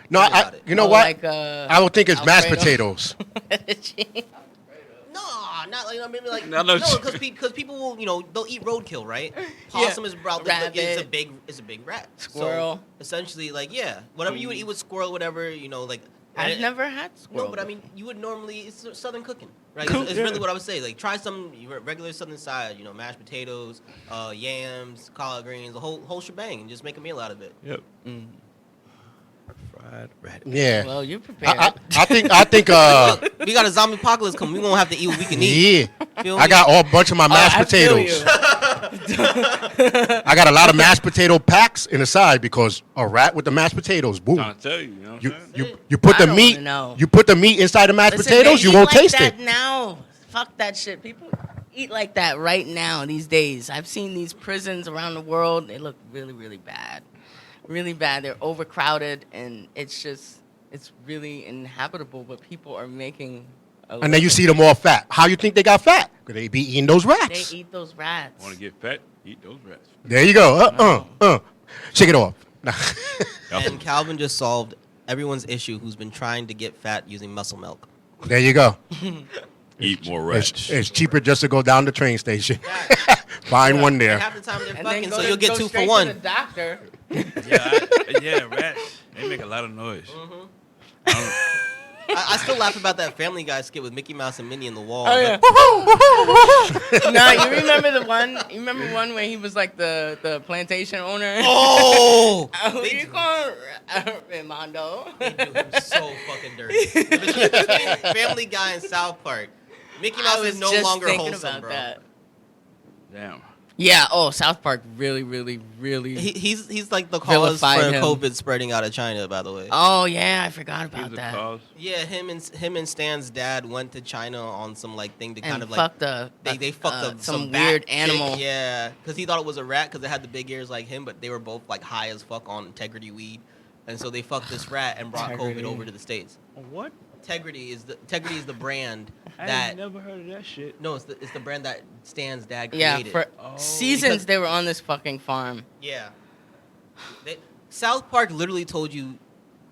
Speaker 5: No,
Speaker 3: Think about it.
Speaker 5: you know
Speaker 4: Oh,
Speaker 5: what?
Speaker 4: like,
Speaker 5: I would think it's mashed
Speaker 4: Alfredo.
Speaker 5: potatoes.
Speaker 3: No, not like I mean like
Speaker 2: No,
Speaker 3: no,
Speaker 2: no.
Speaker 3: because people will they'll eat roadkill, right? Possum is about
Speaker 4: Rabbit.
Speaker 3: it's a big rat.
Speaker 4: Squirrel.
Speaker 3: So essentially, like whatever you would eat with squirrel, whatever like. and
Speaker 4: I've
Speaker 3: it-
Speaker 4: never had squirrel.
Speaker 3: No, but I mean, you would normally it's southern cooking, right? It's really what I would say. Like try some regular southern side, mashed potatoes, yams, collard greens, the whole shebang, and just make a meal out of it.
Speaker 2: Yep. Fried rat.
Speaker 5: Yeah.
Speaker 4: Well, you prepared.
Speaker 5: I think
Speaker 3: Look, we got a zombie apocalypse coming. We won't have to eat what we can eat.
Speaker 5: yeah.
Speaker 3: Feel
Speaker 5: I
Speaker 3: me?
Speaker 5: got a bunch of my mashed
Speaker 4: I feel
Speaker 5: potatoes.
Speaker 4: you.
Speaker 5: I got a lot of mashed potato packs in the side because a rat with the mashed potatoes, boom.
Speaker 2: Trying to tell you, you know what I'm saying?
Speaker 5: You put
Speaker 4: I
Speaker 5: the
Speaker 4: don't
Speaker 5: meat.
Speaker 4: wanna know.
Speaker 5: You put the meat inside the mashed
Speaker 4: Listen,
Speaker 5: potatoes.
Speaker 4: they
Speaker 5: You
Speaker 4: eat
Speaker 5: won't
Speaker 4: like
Speaker 5: taste
Speaker 4: that
Speaker 5: it.
Speaker 4: now. Fuck that shit. People eat like that right now these days. I've seen these prisons around the world. They look really, really bad. Really bad. They're overcrowded, and it's really inhabitable. But people are making.
Speaker 5: And then you see them all fat. How you think they got fat? Because they be eating those
Speaker 4: They
Speaker 5: rats.
Speaker 4: eat those rats.
Speaker 2: Want to get fat? Eat those rats.
Speaker 5: There you go. Shake it off.
Speaker 3: And Calvin just solved everyone's issue who's been trying to get fat using muscle milk.
Speaker 5: There you go.
Speaker 2: Eat more rats.
Speaker 5: It's cheaper just to go down the train station. Find one there.
Speaker 3: Half the time they're
Speaker 4: And
Speaker 3: fucking,
Speaker 4: then go
Speaker 3: so
Speaker 4: to-
Speaker 3: you'll get
Speaker 4: go
Speaker 3: 2 for
Speaker 4: straight to
Speaker 3: 1.
Speaker 4: the doctor.
Speaker 2: Yeah, rats. They make a lot of noise.
Speaker 3: I still laugh about that Family Guy skit with Mickey Mouse and Minnie in the wall.
Speaker 4: Oh yeah. No, you remember the one? You remember one where he was like the plantation owner?
Speaker 3: Oh!
Speaker 4: Who
Speaker 3: They
Speaker 4: you
Speaker 3: do-
Speaker 4: call Raimondo?
Speaker 3: They do him so fucking dirty. Between Family Guy and South Park, Mickey
Speaker 4: I
Speaker 3: Mouse
Speaker 4: was
Speaker 3: is no
Speaker 4: just
Speaker 3: longer
Speaker 4: thinking
Speaker 3: wholesome,
Speaker 4: about
Speaker 3: bro.
Speaker 4: that.
Speaker 2: Damn.
Speaker 4: Yeah. Oh, South Park really, really, really.
Speaker 3: He's like the cause for
Speaker 4: Vilified him.
Speaker 3: COVID spreading out of China, by the way.
Speaker 4: Oh yeah, I forgot
Speaker 2: Here's
Speaker 4: about
Speaker 2: the
Speaker 4: that.
Speaker 2: cause.
Speaker 3: Yeah, him and Stan's dad went to China on some like thing to
Speaker 4: And
Speaker 3: kind of like
Speaker 4: fucked a
Speaker 3: they fucked up
Speaker 4: some
Speaker 3: bat
Speaker 4: weird
Speaker 3: chick,
Speaker 4: animal.
Speaker 3: Yeah, because he thought it was a rat because it had the big ears like him, but they were both like high as fuck on integrity weed, and so they fucked this rat and brought
Speaker 4: Integrity.
Speaker 3: COVID over to the states.
Speaker 2: What?
Speaker 3: Integrity is the brand
Speaker 2: I
Speaker 3: that
Speaker 2: ain't never heard of that shit.
Speaker 3: no, it's the brand that Stan's dad
Speaker 4: Yeah,
Speaker 3: created.
Speaker 4: for
Speaker 2: Oh.
Speaker 4: seasons
Speaker 3: Because-
Speaker 4: they were on this fucking farm.
Speaker 3: Yeah. South Park literally told you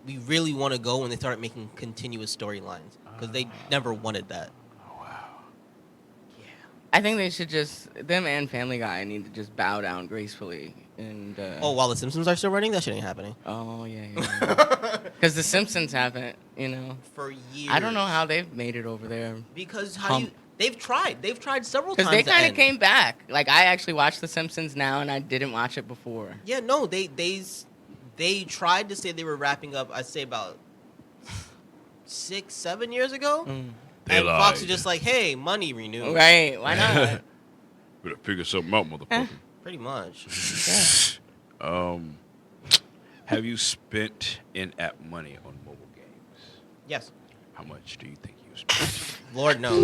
Speaker 3: we really want to go when they started making continuous storylines because they never wanted that.
Speaker 4: I think they should them and Family Guy need to just bow down gracefully. And
Speaker 3: Oh, while the Simpsons are still running, that shit ain't happening.
Speaker 4: oh yeah, because the Simpsons haven't.
Speaker 3: For years.
Speaker 4: I don't know how they've made it over there.
Speaker 3: Because how do you? They've tried several times.
Speaker 4: Because they
Speaker 3: to
Speaker 4: kind of
Speaker 3: end.
Speaker 4: came back. Like I actually watch The Simpsons now, and I didn't watch it before.
Speaker 3: Yeah, no, they tried to say they were wrapping up. I'd say about 6-7 years ago,
Speaker 2: They
Speaker 3: and Fox
Speaker 2: lied.
Speaker 3: was just like, "Hey, money renew."
Speaker 4: Right? Why not?
Speaker 2: Better figure something out, motherfucker.
Speaker 3: Pretty much.
Speaker 2: Have you spent in-app money on mobile games?
Speaker 3: Yes,
Speaker 2: How much do you think you spent?
Speaker 3: Lord knows.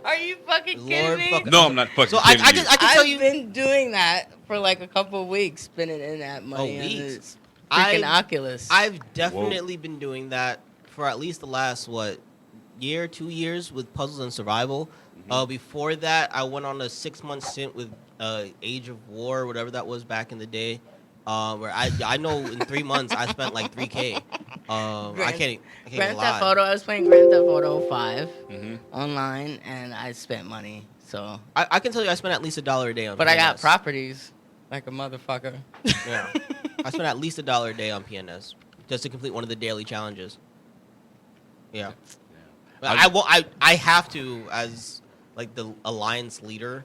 Speaker 4: Are you fucking kidding
Speaker 3: Lord
Speaker 4: me?
Speaker 3: fuck-
Speaker 2: No, I'm not fucking
Speaker 3: So I
Speaker 2: kidding you.
Speaker 3: can tell
Speaker 4: I've
Speaker 3: you.
Speaker 4: been doing that for like a couple of weeks, spending in that money on
Speaker 3: weeks?
Speaker 4: this freaking
Speaker 3: I've-
Speaker 4: Oculus.
Speaker 3: I've definitely been doing that for at least the last 2 years with Puzzles and Survival. Before that, I went on a 6-month stint with Age of War, whatever that was back in the day. Where I know in 3 months I spent like $3K. I can't even
Speaker 4: Grand
Speaker 3: lie.
Speaker 4: Theft Auto. I was playing Grand Theft Auto 5
Speaker 2: Mhm.
Speaker 4: online, and I spent money. So,
Speaker 3: I can tell you I spent at least $1 a day on.
Speaker 4: but I got
Speaker 3: PNS.
Speaker 4: properties like a motherfucker.
Speaker 3: Yeah, I spent at least $1 a day on PNS just to complete one of the daily challenges. Yeah, but I have to as like the alliance leader.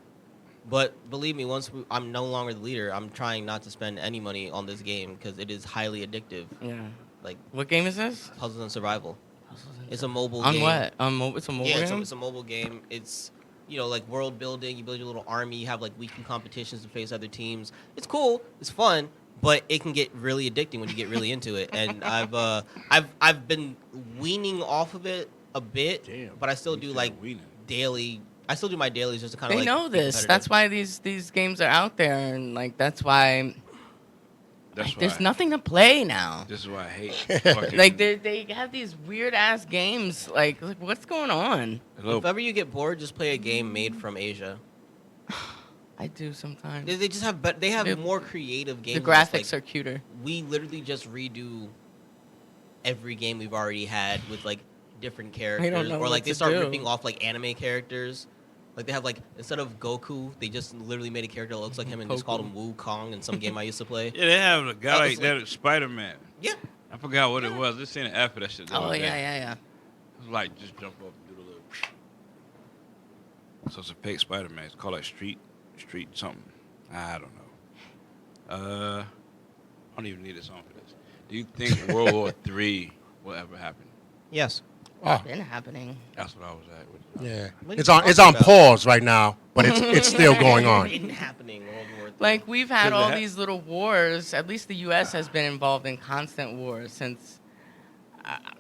Speaker 3: But believe me, I'm no longer the leader, I'm trying not to spend any money on this game because it is highly addictive.
Speaker 4: Yeah.
Speaker 3: Like
Speaker 4: What game is this?
Speaker 3: Puzzles and Survival. It's a mobile
Speaker 4: On
Speaker 3: game.
Speaker 4: what? It's a mobile
Speaker 3: Yeah,
Speaker 4: game?
Speaker 3: it's a mobile game. It's like world building. You build your little army. You have like weekly competitions to face other teams. It's cool. It's fun, but it can get really addicting when you get really into it. And I've been weaning off of it a bit, but I still do like daily. I still do my dailies just to kind of
Speaker 4: They know this. That's why these games are out there, and like that's why. There's nothing to play now.
Speaker 2: This is why I hate.
Speaker 4: Like they have these weird ass games. Like what's going on?
Speaker 3: If ever you get bored, just play a game made from Asia.
Speaker 4: I do sometimes.
Speaker 3: They just have, but they have more creative games.
Speaker 4: The graphics are cuter.
Speaker 3: We literally just redo every game we've already had with like different characters, or like they start ripping off like anime characters. Like they have like instead of Goku, they just literally made a character that looks like him and just called him Wukong in some game I used to play.
Speaker 2: Yeah, they have a guy like that, Spider-Man.
Speaker 3: Yeah.
Speaker 2: I forgot what it was. Just seen an ad for that shit.
Speaker 4: Oh yeah.
Speaker 2: It was like just jump up and do the little. So it's a fake Spider-Man. It's called like Street something. I don't know. I don't even need a song for this. Do you think World War III will ever happen?
Speaker 3: Yes.
Speaker 4: It's been happening.
Speaker 2: That's what I was at.
Speaker 5: Yeah, it's on pause right now, but it's still going on.
Speaker 3: It's been happening. World War III.
Speaker 4: Like we've had all these little wars. At least the U.S. has been involved in constant wars since.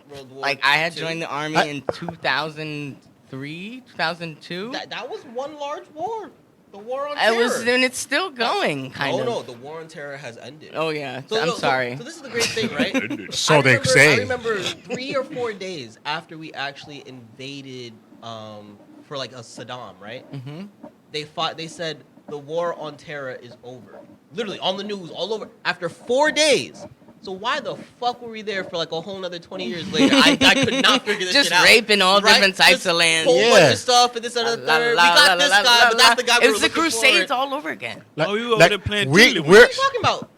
Speaker 3: World War
Speaker 4: Like I had
Speaker 3: II.
Speaker 4: joined the army in 2003, 2002.
Speaker 3: That was one large war. The war on terror.
Speaker 4: And it's still going, kind of.
Speaker 3: No, the war on terror has ended.
Speaker 4: Oh yeah, I'm sorry.
Speaker 3: So this is the great thing, right?
Speaker 5: So they say.
Speaker 3: I remember 3 or 4 days after we actually invaded, for like a Saddam, right?
Speaker 4: Mm-hmm.
Speaker 3: They fought. They said the war on terror is over. Literally on the news, all over. After 4 days. So why the fuck were we there for like a whole nother 20 years later? I could not figure this shit out.
Speaker 4: Just raping all different types of land.
Speaker 3: Whole bunch of stuff and this and the third. We got this guy, but that's the guy we were
Speaker 4: It's the
Speaker 3: looking
Speaker 4: Crusades
Speaker 3: for.
Speaker 4: all over again.
Speaker 2: You over there playing Chile.
Speaker 3: What are you talking about?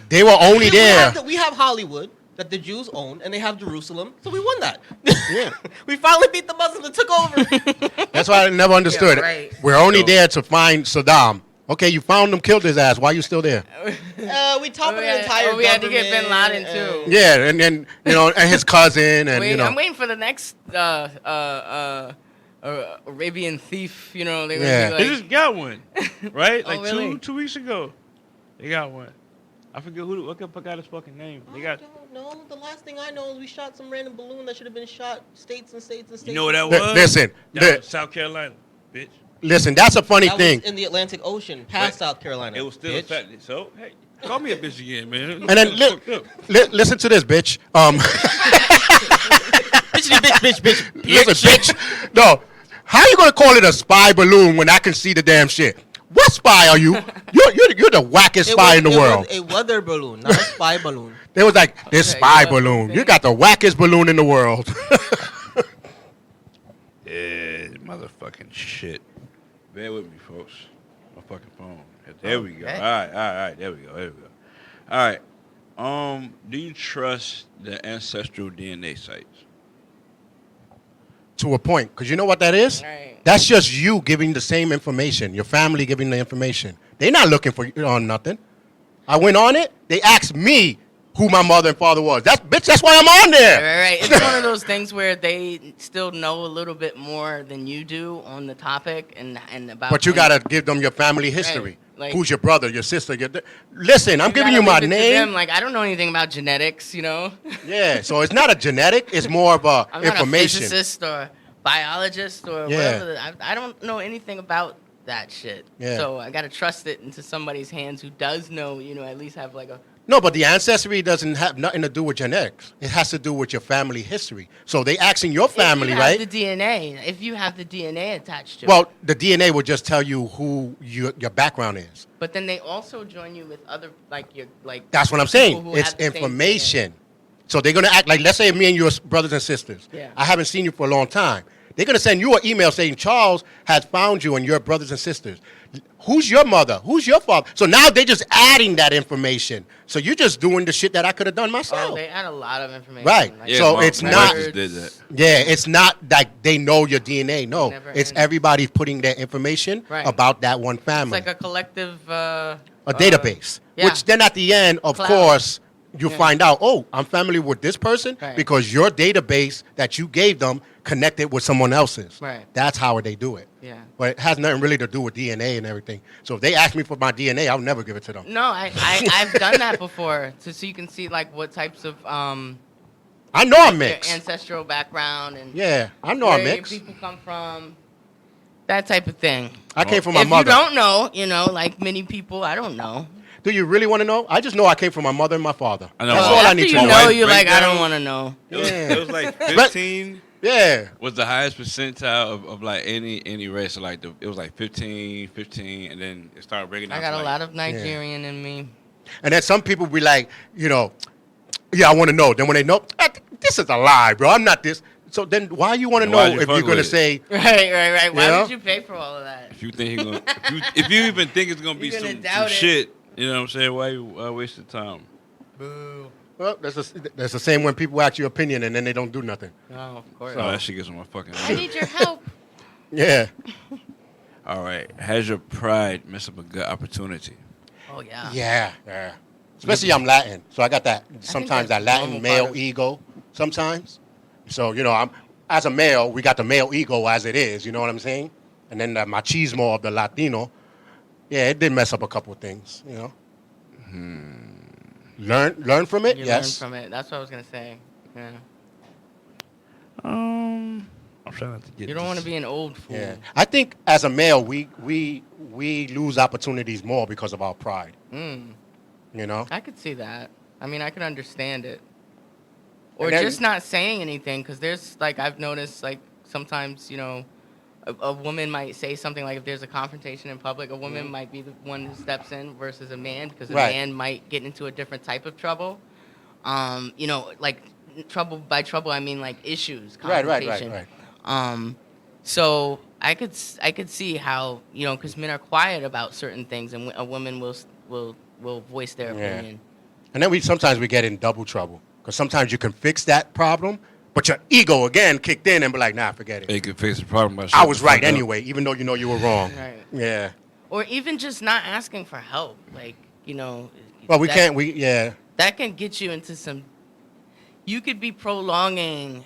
Speaker 5: They were only there.
Speaker 3: We have Hollywood that the Jews own, and they have Jerusalem, so we won that.
Speaker 5: Yeah.
Speaker 3: We finally beat the Muslims and took over.
Speaker 5: That's why I never understood it.
Speaker 4: right.
Speaker 5: We're only there to find Saddam. Okay, you found him, killed his ass. Why are you still there?
Speaker 3: We toppled the entire
Speaker 4: we had to get Bin Laden
Speaker 3: government,
Speaker 4: too.
Speaker 5: Yeah, and then and his cousin, and
Speaker 4: I'm waiting for the next Arabian thief. They're gonna
Speaker 5: Yeah.
Speaker 4: be
Speaker 2: They
Speaker 4: like,
Speaker 2: just got one, right? Like
Speaker 4: really?
Speaker 2: two weeks ago, they got one. I forget what the fuck got his fucking name. They got.
Speaker 3: I don't know. The last thing I know is we shot some random balloon that should have been shot states and states and states.
Speaker 2: You know what that was?
Speaker 5: Listen,
Speaker 2: That was South Carolina, bitch.
Speaker 5: listen. That's a funny
Speaker 3: That
Speaker 5: thing.
Speaker 3: was in the Atlantic Ocean, past South Carolina.
Speaker 2: It was still
Speaker 3: bitch.
Speaker 2: a fact. So hey, call me a bitch again, man.
Speaker 5: And then listen to this, bitch.
Speaker 3: bitch.
Speaker 5: Listen, bitch. No, how you gonna call it a spy balloon when I can see the damn shit? What spy are you? You're the wackest spy in the world.
Speaker 3: It was a weather balloon, not a spy balloon.
Speaker 5: They was like, this
Speaker 4: Okay,
Speaker 5: spy
Speaker 4: you know what
Speaker 5: balloon.
Speaker 4: I'm
Speaker 5: You
Speaker 4: saying?
Speaker 5: got the wackest balloon in the world.
Speaker 2: Yeah, motherfucking shit. Bear with me, folks. My fucking phone. There we go.
Speaker 4: Okay.
Speaker 2: All right. There we go. All right. Do you trust the ancestral DNA sites?
Speaker 5: To a point, because you know what that is?
Speaker 4: Right.
Speaker 5: That's just you giving the same information, your family giving the information. They're not looking for you on nothing. I went on it. They asked me who my mother and father was. That's why I'm on there.
Speaker 4: Right. It's one of those things where they still know a little bit more than you do on the topic and about.
Speaker 5: But you gotta give them your family history.
Speaker 4: Right. Like-
Speaker 5: Who's your brother, your sister? Listen, I'm giving you my
Speaker 4: gotta leave it to
Speaker 5: name.
Speaker 4: them. Like I don't know anything about genetics,
Speaker 5: Yeah, so it's not a genetic. It's more of a
Speaker 4: I'm not
Speaker 5: information.
Speaker 4: a physicist or biologist or
Speaker 5: Yeah.
Speaker 4: whatever. I don't know anything about that shit.
Speaker 5: Yeah.
Speaker 4: So I gotta trust it into somebody's hands who does know. At least have like a.
Speaker 5: No, but the ancestry doesn't have nothing to do with genetics. It has to do with your family history. So they asking your family,
Speaker 4: if you
Speaker 5: right?
Speaker 4: have the DNA, if you have the DNA attached to it.
Speaker 5: Well, the DNA will just tell you who your background is.
Speaker 4: But then they also join you with other
Speaker 5: That's what I'm
Speaker 4: people
Speaker 5: saying.
Speaker 4: who
Speaker 5: It's
Speaker 4: have the same
Speaker 5: information. So they're gonna act like, let's say me and you are brothers and sisters.
Speaker 4: Yeah.
Speaker 5: I haven't seen you for a long time. They're gonna send you an email saying Charles has found you and your brothers and sisters. Who's your mother? Who's your father? So now they're just adding that information. So you're just doing the shit that I could have done myself.
Speaker 4: Oh, they add a lot of information.
Speaker 5: Right.
Speaker 4: Like,
Speaker 5: Yeah, So it's
Speaker 2: my
Speaker 5: not-
Speaker 2: just did that.
Speaker 5: Yeah, it's not like they know your DNA. No,
Speaker 4: Never
Speaker 5: it's
Speaker 4: ends.
Speaker 5: everybody putting their information
Speaker 4: Right.
Speaker 5: about that one
Speaker 4: It's
Speaker 5: family.
Speaker 4: like a collective.
Speaker 5: A database.
Speaker 4: yeah.
Speaker 5: Which then at the end, of
Speaker 4: Cloud.
Speaker 5: course, you find out, oh, I'm family with this person
Speaker 4: Right.
Speaker 5: because your database that you gave them connected with someone else's.
Speaker 4: Right.
Speaker 5: That's how they do it.
Speaker 4: Yeah.
Speaker 5: But it has nothing really to do with DNA and everything. So if they ask me for my DNA, I'll never give it to them.
Speaker 4: No, I've done that before, so you can see like what types of
Speaker 5: I know I'm
Speaker 4: your
Speaker 5: mixed.
Speaker 4: ancestral background and
Speaker 5: Yeah, I know
Speaker 4: where
Speaker 5: I'm
Speaker 4: your
Speaker 5: mixed.
Speaker 4: people come from, that type of thing.
Speaker 5: I came from my
Speaker 4: If
Speaker 5: mother.
Speaker 4: you don't know, like many people, I don't know.
Speaker 5: Do you really want to know? I just know I came from my mother and my father.
Speaker 2: I know.
Speaker 5: That's
Speaker 2: Well,
Speaker 5: all I
Speaker 4: After
Speaker 5: need to
Speaker 4: you
Speaker 5: know.
Speaker 4: know,
Speaker 2: White
Speaker 4: you're like, I
Speaker 2: breakdown.
Speaker 4: don't want to know.
Speaker 2: It was like 15
Speaker 5: Yeah.
Speaker 2: was the highest percentile of like any race. So like it was like 15, and then it started breaking down.
Speaker 4: I got
Speaker 2: to
Speaker 4: a
Speaker 2: like,
Speaker 4: lot of Nigerian in me.
Speaker 5: And then some people be like, yeah, I want to know. Then when they know, this is a lie, bro. I'm not this. So then why you want to
Speaker 2: Then
Speaker 5: know
Speaker 2: why'd you
Speaker 5: if you're
Speaker 2: fuck
Speaker 5: going to
Speaker 2: with it?
Speaker 5: say,
Speaker 4: Right. Why
Speaker 5: Yeah.
Speaker 4: would you pay for all of that?
Speaker 2: If you think he's gonna, if you even think it's gonna be
Speaker 4: You're gonna
Speaker 2: some
Speaker 4: doubt it.
Speaker 2: shit, you know what I'm saying? Why waste the time?
Speaker 4: Boo.
Speaker 5: well, that's the same when people ask your opinion and then they don't do nothing.
Speaker 4: No, of course.
Speaker 2: Oh, that shit gets on my fucking
Speaker 4: I
Speaker 2: nerves.
Speaker 4: need your help.
Speaker 5: Yeah.
Speaker 2: All right, has your pride messed up a good opportunity?
Speaker 4: Oh yeah.
Speaker 5: Yeah. Especially I'm Latin. So I got that, sometimes that
Speaker 4: that's a
Speaker 5: Latin
Speaker 4: normal
Speaker 5: male
Speaker 4: part of-
Speaker 5: ego sometimes. So, I'm as a male, we got the male ego as it is, you know what I'm saying? And then the machismo of the Latino. Yeah, it did mess up a couple of things, Learn from it,
Speaker 4: You
Speaker 5: yes.
Speaker 4: learn from it. That's what I was gonna say. Yeah.
Speaker 2: I'm trying not to get.
Speaker 4: You don't want to be an old fool.
Speaker 5: Yeah. I think as a male, we lose opportunities more because of our pride,
Speaker 4: Mm,
Speaker 5: you know?
Speaker 4: I could see that. I mean, I could understand it. Or
Speaker 5: And then-
Speaker 4: just not saying anything, because there's like I've noticed like sometimes a woman might say something like if there's a confrontation in public, a woman might be the one who steps in versus a man because a
Speaker 5: Right.
Speaker 4: man might get into a different type of trouble. Like trouble by trouble I mean like issues,
Speaker 5: Right.
Speaker 4: confrontation. So I could see how because men are quiet about certain things and a woman will voice their
Speaker 5: Yeah.
Speaker 4: opinion.
Speaker 5: And then sometimes we get in double trouble because sometimes you can fix that problem, but your ego again kicked in and be like, nah, forget it.
Speaker 2: You can fix the problem by
Speaker 5: I
Speaker 2: shutting
Speaker 5: was
Speaker 2: the
Speaker 5: right
Speaker 2: fuck up.
Speaker 5: anyway, even though you were wrong.
Speaker 4: Right.
Speaker 5: Yeah.
Speaker 4: Or even just not asking for help, like
Speaker 5: Well, we
Speaker 4: that-
Speaker 5: can't. Yeah.
Speaker 4: That can get you into some. You could be prolonging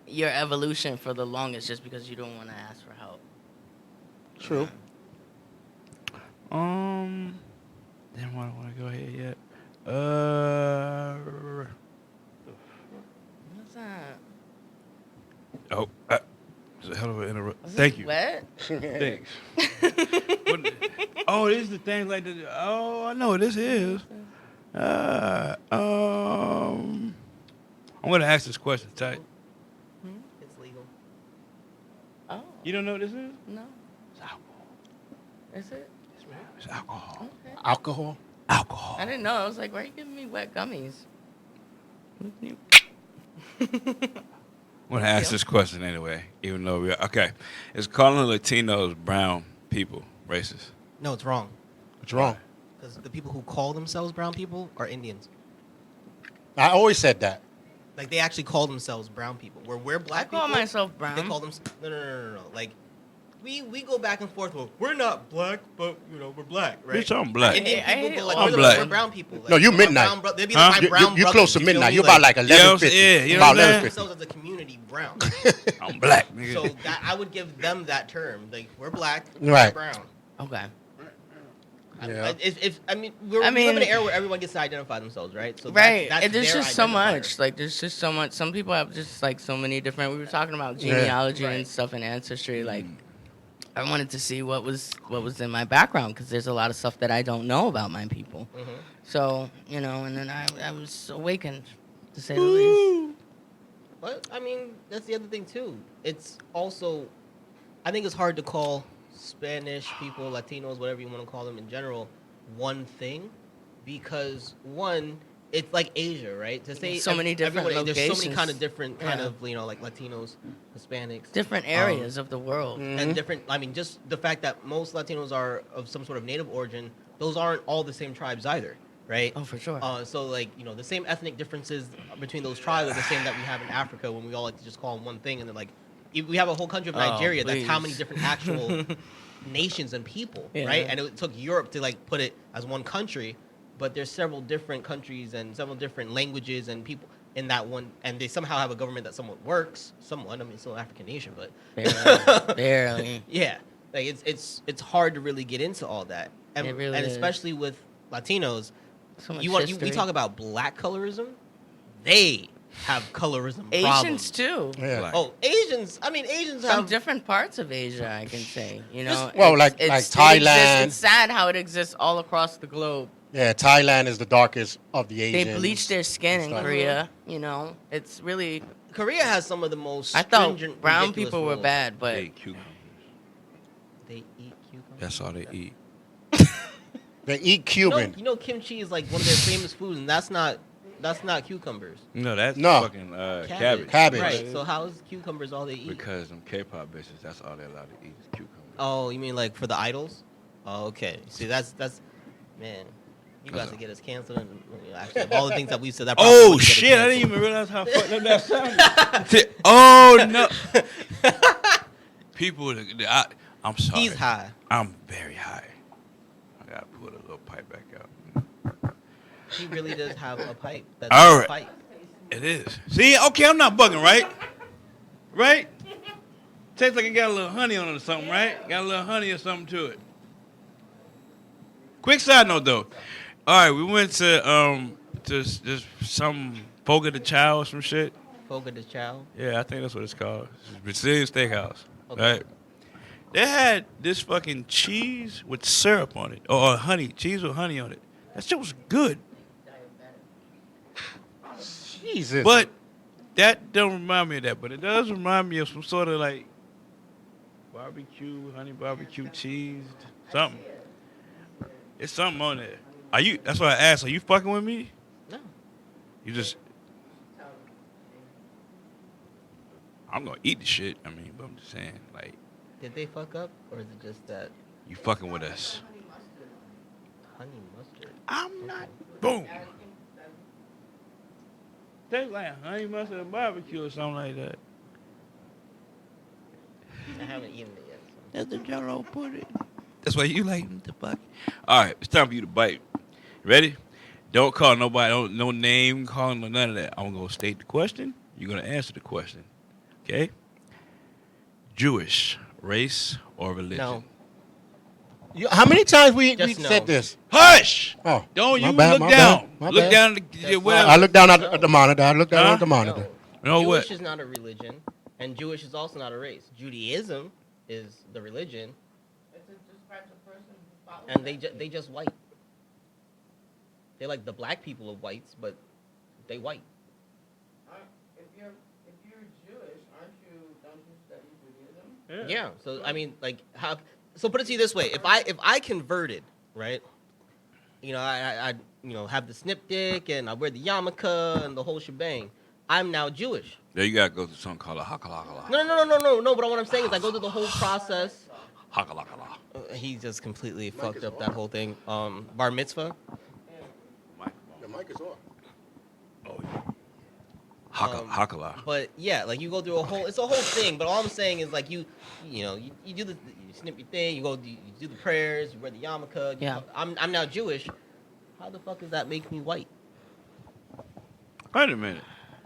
Speaker 4: your evolution for the longest just because you don't want to ask for help.
Speaker 5: True.
Speaker 2: Damn, I don't want to go ahead yet.
Speaker 4: What's that?
Speaker 2: Oh, it's a hell of an interrupt.
Speaker 4: Was
Speaker 2: Thank
Speaker 4: this
Speaker 2: you.
Speaker 4: Wet?
Speaker 2: Thanks. Oh, this is the thing like the. Oh, I know what this is. I'm gonna ask this question tight.
Speaker 3: It's legal.
Speaker 4: Oh.
Speaker 2: You don't know what this is?
Speaker 4: No.
Speaker 2: It's alcohol.
Speaker 4: Is it?
Speaker 2: It's alcohol.
Speaker 4: Okay.
Speaker 5: Alcohol.
Speaker 2: Alcohol.
Speaker 4: I didn't know. I was like, why are you giving me wet gummies?
Speaker 2: I'm gonna ask this question anyway, even though okay. Is calling Latinos brown people racist?
Speaker 3: No, it's wrong.
Speaker 5: What's wrong?
Speaker 3: Because the people who call themselves brown people are Indians.
Speaker 5: I always said that.
Speaker 3: Like, they actually call themselves brown people. Where we're
Speaker 4: I
Speaker 3: black
Speaker 4: call
Speaker 3: people,
Speaker 4: myself
Speaker 3: they
Speaker 4: brown.
Speaker 3: call them... No. Like, we go back and forth. Well, we're not black, but, we're black, right?
Speaker 2: Bitch, I'm black.
Speaker 3: Indian
Speaker 4: I
Speaker 3: people
Speaker 4: hate
Speaker 3: go like,
Speaker 4: all
Speaker 3: we're,
Speaker 2: that. I'm black.
Speaker 3: we're brown people. Like,
Speaker 5: No, you
Speaker 3: my
Speaker 5: midnight.
Speaker 3: brown they'd be
Speaker 2: Huh?
Speaker 3: like my brown
Speaker 5: You
Speaker 3: brothers,
Speaker 5: close to
Speaker 3: you feel
Speaker 5: midnight.
Speaker 3: me?
Speaker 5: You're about like
Speaker 2: You know what I'm
Speaker 5: 11:50.
Speaker 2: saying? Yeah, you know
Speaker 5: about
Speaker 2: what I'm saying?
Speaker 5: 11:50.
Speaker 3: themselves as a community brown.
Speaker 2: I'm black, nigga.
Speaker 3: So that I would give them that term. Like, we're black,
Speaker 5: Right.
Speaker 3: we're brown.
Speaker 4: Okay.
Speaker 5: Yeah.
Speaker 3: We live in
Speaker 4: mean-
Speaker 3: an era where everyone gets to identify themselves, right? So
Speaker 4: Right.
Speaker 3: that's
Speaker 4: And there's
Speaker 3: their
Speaker 4: just so
Speaker 3: identifier.
Speaker 4: much. Like, there's just so much. Some people have just, like, so many different... We were talking about
Speaker 5: Yeah.
Speaker 4: genealogy and
Speaker 3: Right.
Speaker 4: stuff and ancestry. Like, I wanted to see what was in my background because there's a lot of stuff that I don't know about my people.
Speaker 3: Mhm.
Speaker 4: So, and then I was awakened, to say the least.
Speaker 3: But that's the other thing too. It's also, I think it's hard to call Spanish people, Latinos, whatever you want to call them in general, one thing, because one, it's like Asia, right? To say
Speaker 4: So many different
Speaker 3: everybody- There's so
Speaker 4: locations.
Speaker 3: many kind of different kind
Speaker 4: Yeah.
Speaker 3: of like Latinos, Hispanics,
Speaker 4: Different areas of the world.
Speaker 3: and different. Just the fact that most Latinos are of some sort of native origin. Those aren't all the same tribes either, right?
Speaker 4: Oh, for sure.
Speaker 3: So the same ethnic differences between those tribes are the same that we have in Africa when we all like to just call them one thing, and then we have a whole country of
Speaker 4: Oh,
Speaker 3: Nigeria. That's how many
Speaker 4: please.
Speaker 3: different actual nations and people,
Speaker 4: Yeah.
Speaker 3: right? And it took Europe to put it as one country. but there's several different countries and several different languages and people in that one, and they somehow have a government that somewhat works. Somewhat, I mean, it's still an African nation, but
Speaker 4: Barely.
Speaker 3: yeah, like it's hard to really get into all that, and,
Speaker 4: It really
Speaker 3: and
Speaker 4: is.
Speaker 3: especially with Latinos,
Speaker 4: So much
Speaker 3: we
Speaker 4: history.
Speaker 3: talk about black colorism, they have colorism
Speaker 4: Asians
Speaker 3: problems.
Speaker 4: too.
Speaker 5: Yeah.
Speaker 2: Like,
Speaker 3: Oh, Asians! I mean, Asians
Speaker 4: Some
Speaker 3: have
Speaker 4: different parts of Asia, I can say. You know,
Speaker 5: Well,
Speaker 4: It's-
Speaker 5: like
Speaker 4: it's- it
Speaker 5: Thailand.
Speaker 4: exists- It's sad how it exists all across the globe.
Speaker 5: Yeah, Thailand is the darkest of the
Speaker 4: They
Speaker 5: Asians.
Speaker 4: bleach their skin in
Speaker 5: stuff.
Speaker 4: Korea. You know, it's really.
Speaker 3: Korea has some of the most.
Speaker 4: I thought
Speaker 3: stringent,
Speaker 4: brown
Speaker 3: ridiculous
Speaker 4: people were
Speaker 3: rules.
Speaker 4: bad, but
Speaker 2: they eat cucumbers.
Speaker 3: They eat cucumbers.
Speaker 2: That's all they eat.
Speaker 5: They eat Cuban.
Speaker 3: You know, kimchi is like one of their famous foods, and that's not cucumbers.
Speaker 2: No, that's
Speaker 5: No.
Speaker 2: fucking cabbage.
Speaker 5: Cabbage.
Speaker 3: Right. So how is cucumbers all they eat?
Speaker 2: Because them K-pop bitches, that's all they're allowed to eat is cucumbers.
Speaker 3: Oh, you mean like for the idols? Oh, okay. See, that's man. You guys
Speaker 2: That's
Speaker 3: to get us canceled. And, actually, of all the things that we said, that
Speaker 2: Oh
Speaker 3: probably wouldn't get us
Speaker 2: shit! I didn't
Speaker 3: canceled.
Speaker 2: even realize how fucked up that sounded. Oh no! People, I'm sorry.
Speaker 3: He's high.
Speaker 2: I'm very high. I gotta pull the little pipe back out.
Speaker 3: He really does have a pipe. That's
Speaker 2: All
Speaker 3: a
Speaker 2: right.
Speaker 3: pipe.
Speaker 2: It is. See, okay, I'm not bugging, right? Right? Tastes like it got a little honey on it or something, right? Got a little honey or something to it. Quick side note though. All right, we went to just some Fogo de Chao or some shit.
Speaker 3: Fogo de Chao.
Speaker 2: Yeah, I think that's what it's called. It's Brazilian steakhouse.
Speaker 3: Okay.
Speaker 2: Right? They had this fucking cheese with syrup on it. Or honey. Cheese with honey on it. That shit was good.
Speaker 5: Jesus.
Speaker 2: But that don't remind me of that. But it does remind me of some sort of like barbecue, honey barbecue cheese, something. It's something on there. Are you? That's why I asked. Are you fucking with me?
Speaker 3: No.
Speaker 2: You just. I'm gonna eat the shit. I mean, but I'm just saying, like,
Speaker 3: Did they fuck up, or is it just that
Speaker 2: you fucking with us.
Speaker 3: honey mustard?
Speaker 2: I'm not. Boom. Tastes like honey mustard and barbecue or something like that.
Speaker 3: I haven't eaten it yet. So.
Speaker 2: That's the Jello pudding. That's why you like the bucket. All right, it's time for you to bite. Ready? Don't call nobody, no name calling or none of that. I'm gonna state the question. You're gonna answer the question. Okay? Jewish, race, or religion?
Speaker 3: No.
Speaker 5: How many times we
Speaker 3: Just no.
Speaker 5: said this?
Speaker 2: Hush!
Speaker 5: Oh,
Speaker 2: Don't
Speaker 5: my
Speaker 2: you
Speaker 5: bad,
Speaker 2: look
Speaker 5: my
Speaker 2: down.
Speaker 5: bad, my
Speaker 2: Look
Speaker 5: bad.
Speaker 2: down at the whatever.
Speaker 5: I looked down at the monitor. I looked down
Speaker 2: Huh?
Speaker 5: at the monitor.
Speaker 2: You know
Speaker 3: Jewish
Speaker 2: what?
Speaker 3: is not a religion, and Jewish is also not a race. Judaism is the religion, and they just white. They like the black people of whites, but they white.
Speaker 4: If you're Jewish, don't you study Judaism?
Speaker 3: Yeah. So I mean, like, how? So put it to you this way: if I converted, right? You know, I have the snip dick and I wear the yarmulke and the whole shebang. I'm now Jewish.
Speaker 2: There you gotta go through something called a hakalakala.
Speaker 3: No. But what I'm saying is, I go through the whole process.
Speaker 2: Hakalakala.
Speaker 3: He just completely fucked up that whole thing. Bar mitzvah.
Speaker 5: The mic is off.
Speaker 2: Oh, yeah. Hakala.
Speaker 3: But yeah, like you go through it's a whole thing. But all I'm saying is like you do you snip your thing, you do the prayers, you wear the yarmulke.
Speaker 4: Yeah.
Speaker 3: I'm now Jewish. How the fuck does that make me white?
Speaker 2: Wait a minute.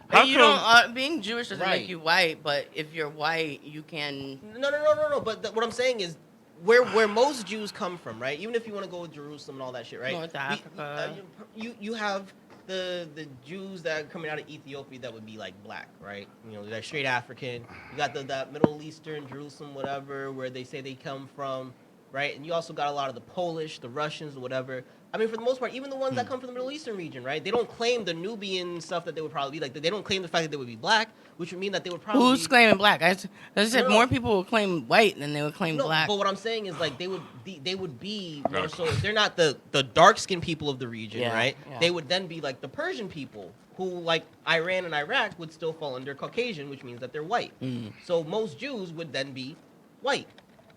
Speaker 2: How
Speaker 4: But you
Speaker 2: come-
Speaker 4: don't. Being Jewish doesn't
Speaker 3: Right.
Speaker 4: make you white, but if you're white, you can.
Speaker 3: No. But what I'm saying is where most Jews come from, right? Even if you want to go to Jerusalem and all that shit, right?
Speaker 4: North Africa.
Speaker 3: You have the Jews that are coming out of Ethiopia that would be like black, right? You know, they're straight African. You got that Middle Eastern, Jerusalem, whatever, where they say they come from, right? And you also got a lot of the Polish, the Russians, whatever. I mean, for the most part, even the ones that come from the Middle Eastern region, right? They don't claim the Nubian stuff that they would probably be like. They don't claim the fact that they would be black, which would mean that they would probably.
Speaker 4: Who's claiming black? I said
Speaker 3: No.
Speaker 4: more people will claim white than they would claim
Speaker 3: No,
Speaker 4: black.
Speaker 3: but what I'm saying is like they would be more so if they're not the dark skinned people of the region,
Speaker 4: Yeah,
Speaker 3: right?
Speaker 4: yeah.
Speaker 3: They would then be like the Persian people who like Iran and Iraq would still fall under Caucasian, which means that they're white.
Speaker 4: Mm.
Speaker 3: So most Jews would then be white.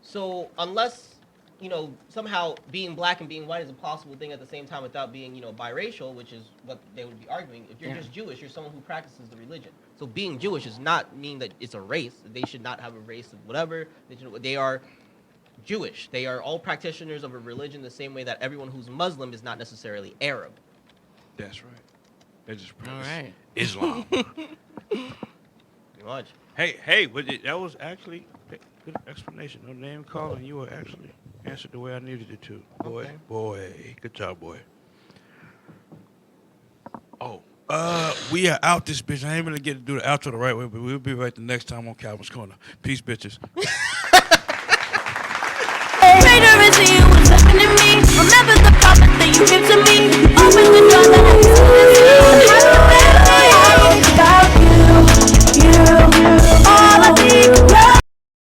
Speaker 3: So unless somehow being black and being white is a possible thing at the same time without being biracial, which is what they would be arguing. If you're
Speaker 4: Yeah.
Speaker 3: just Jewish, you're someone who practices the religion. So being Jewish does not mean that it's a race. They should not have a race of whatever. They are Jewish. They are all practitioners of a religion the same way that everyone who's Muslim is not necessarily Arab.
Speaker 2: That's right. They just
Speaker 4: All right.
Speaker 2: Islam.
Speaker 3: Pretty much.
Speaker 2: Hey, but that was actually a good explanation. No name calling. You were actually answered the way I needed it to. Boy. Good job, boy. Oh, we are out this bitch. I ain't gonna get to do the outro the right way, but we'll be right the next time on Calvin's Corner. Peace, bitches.
Speaker 1: Traitor is he who's enemy. Remember the prophet.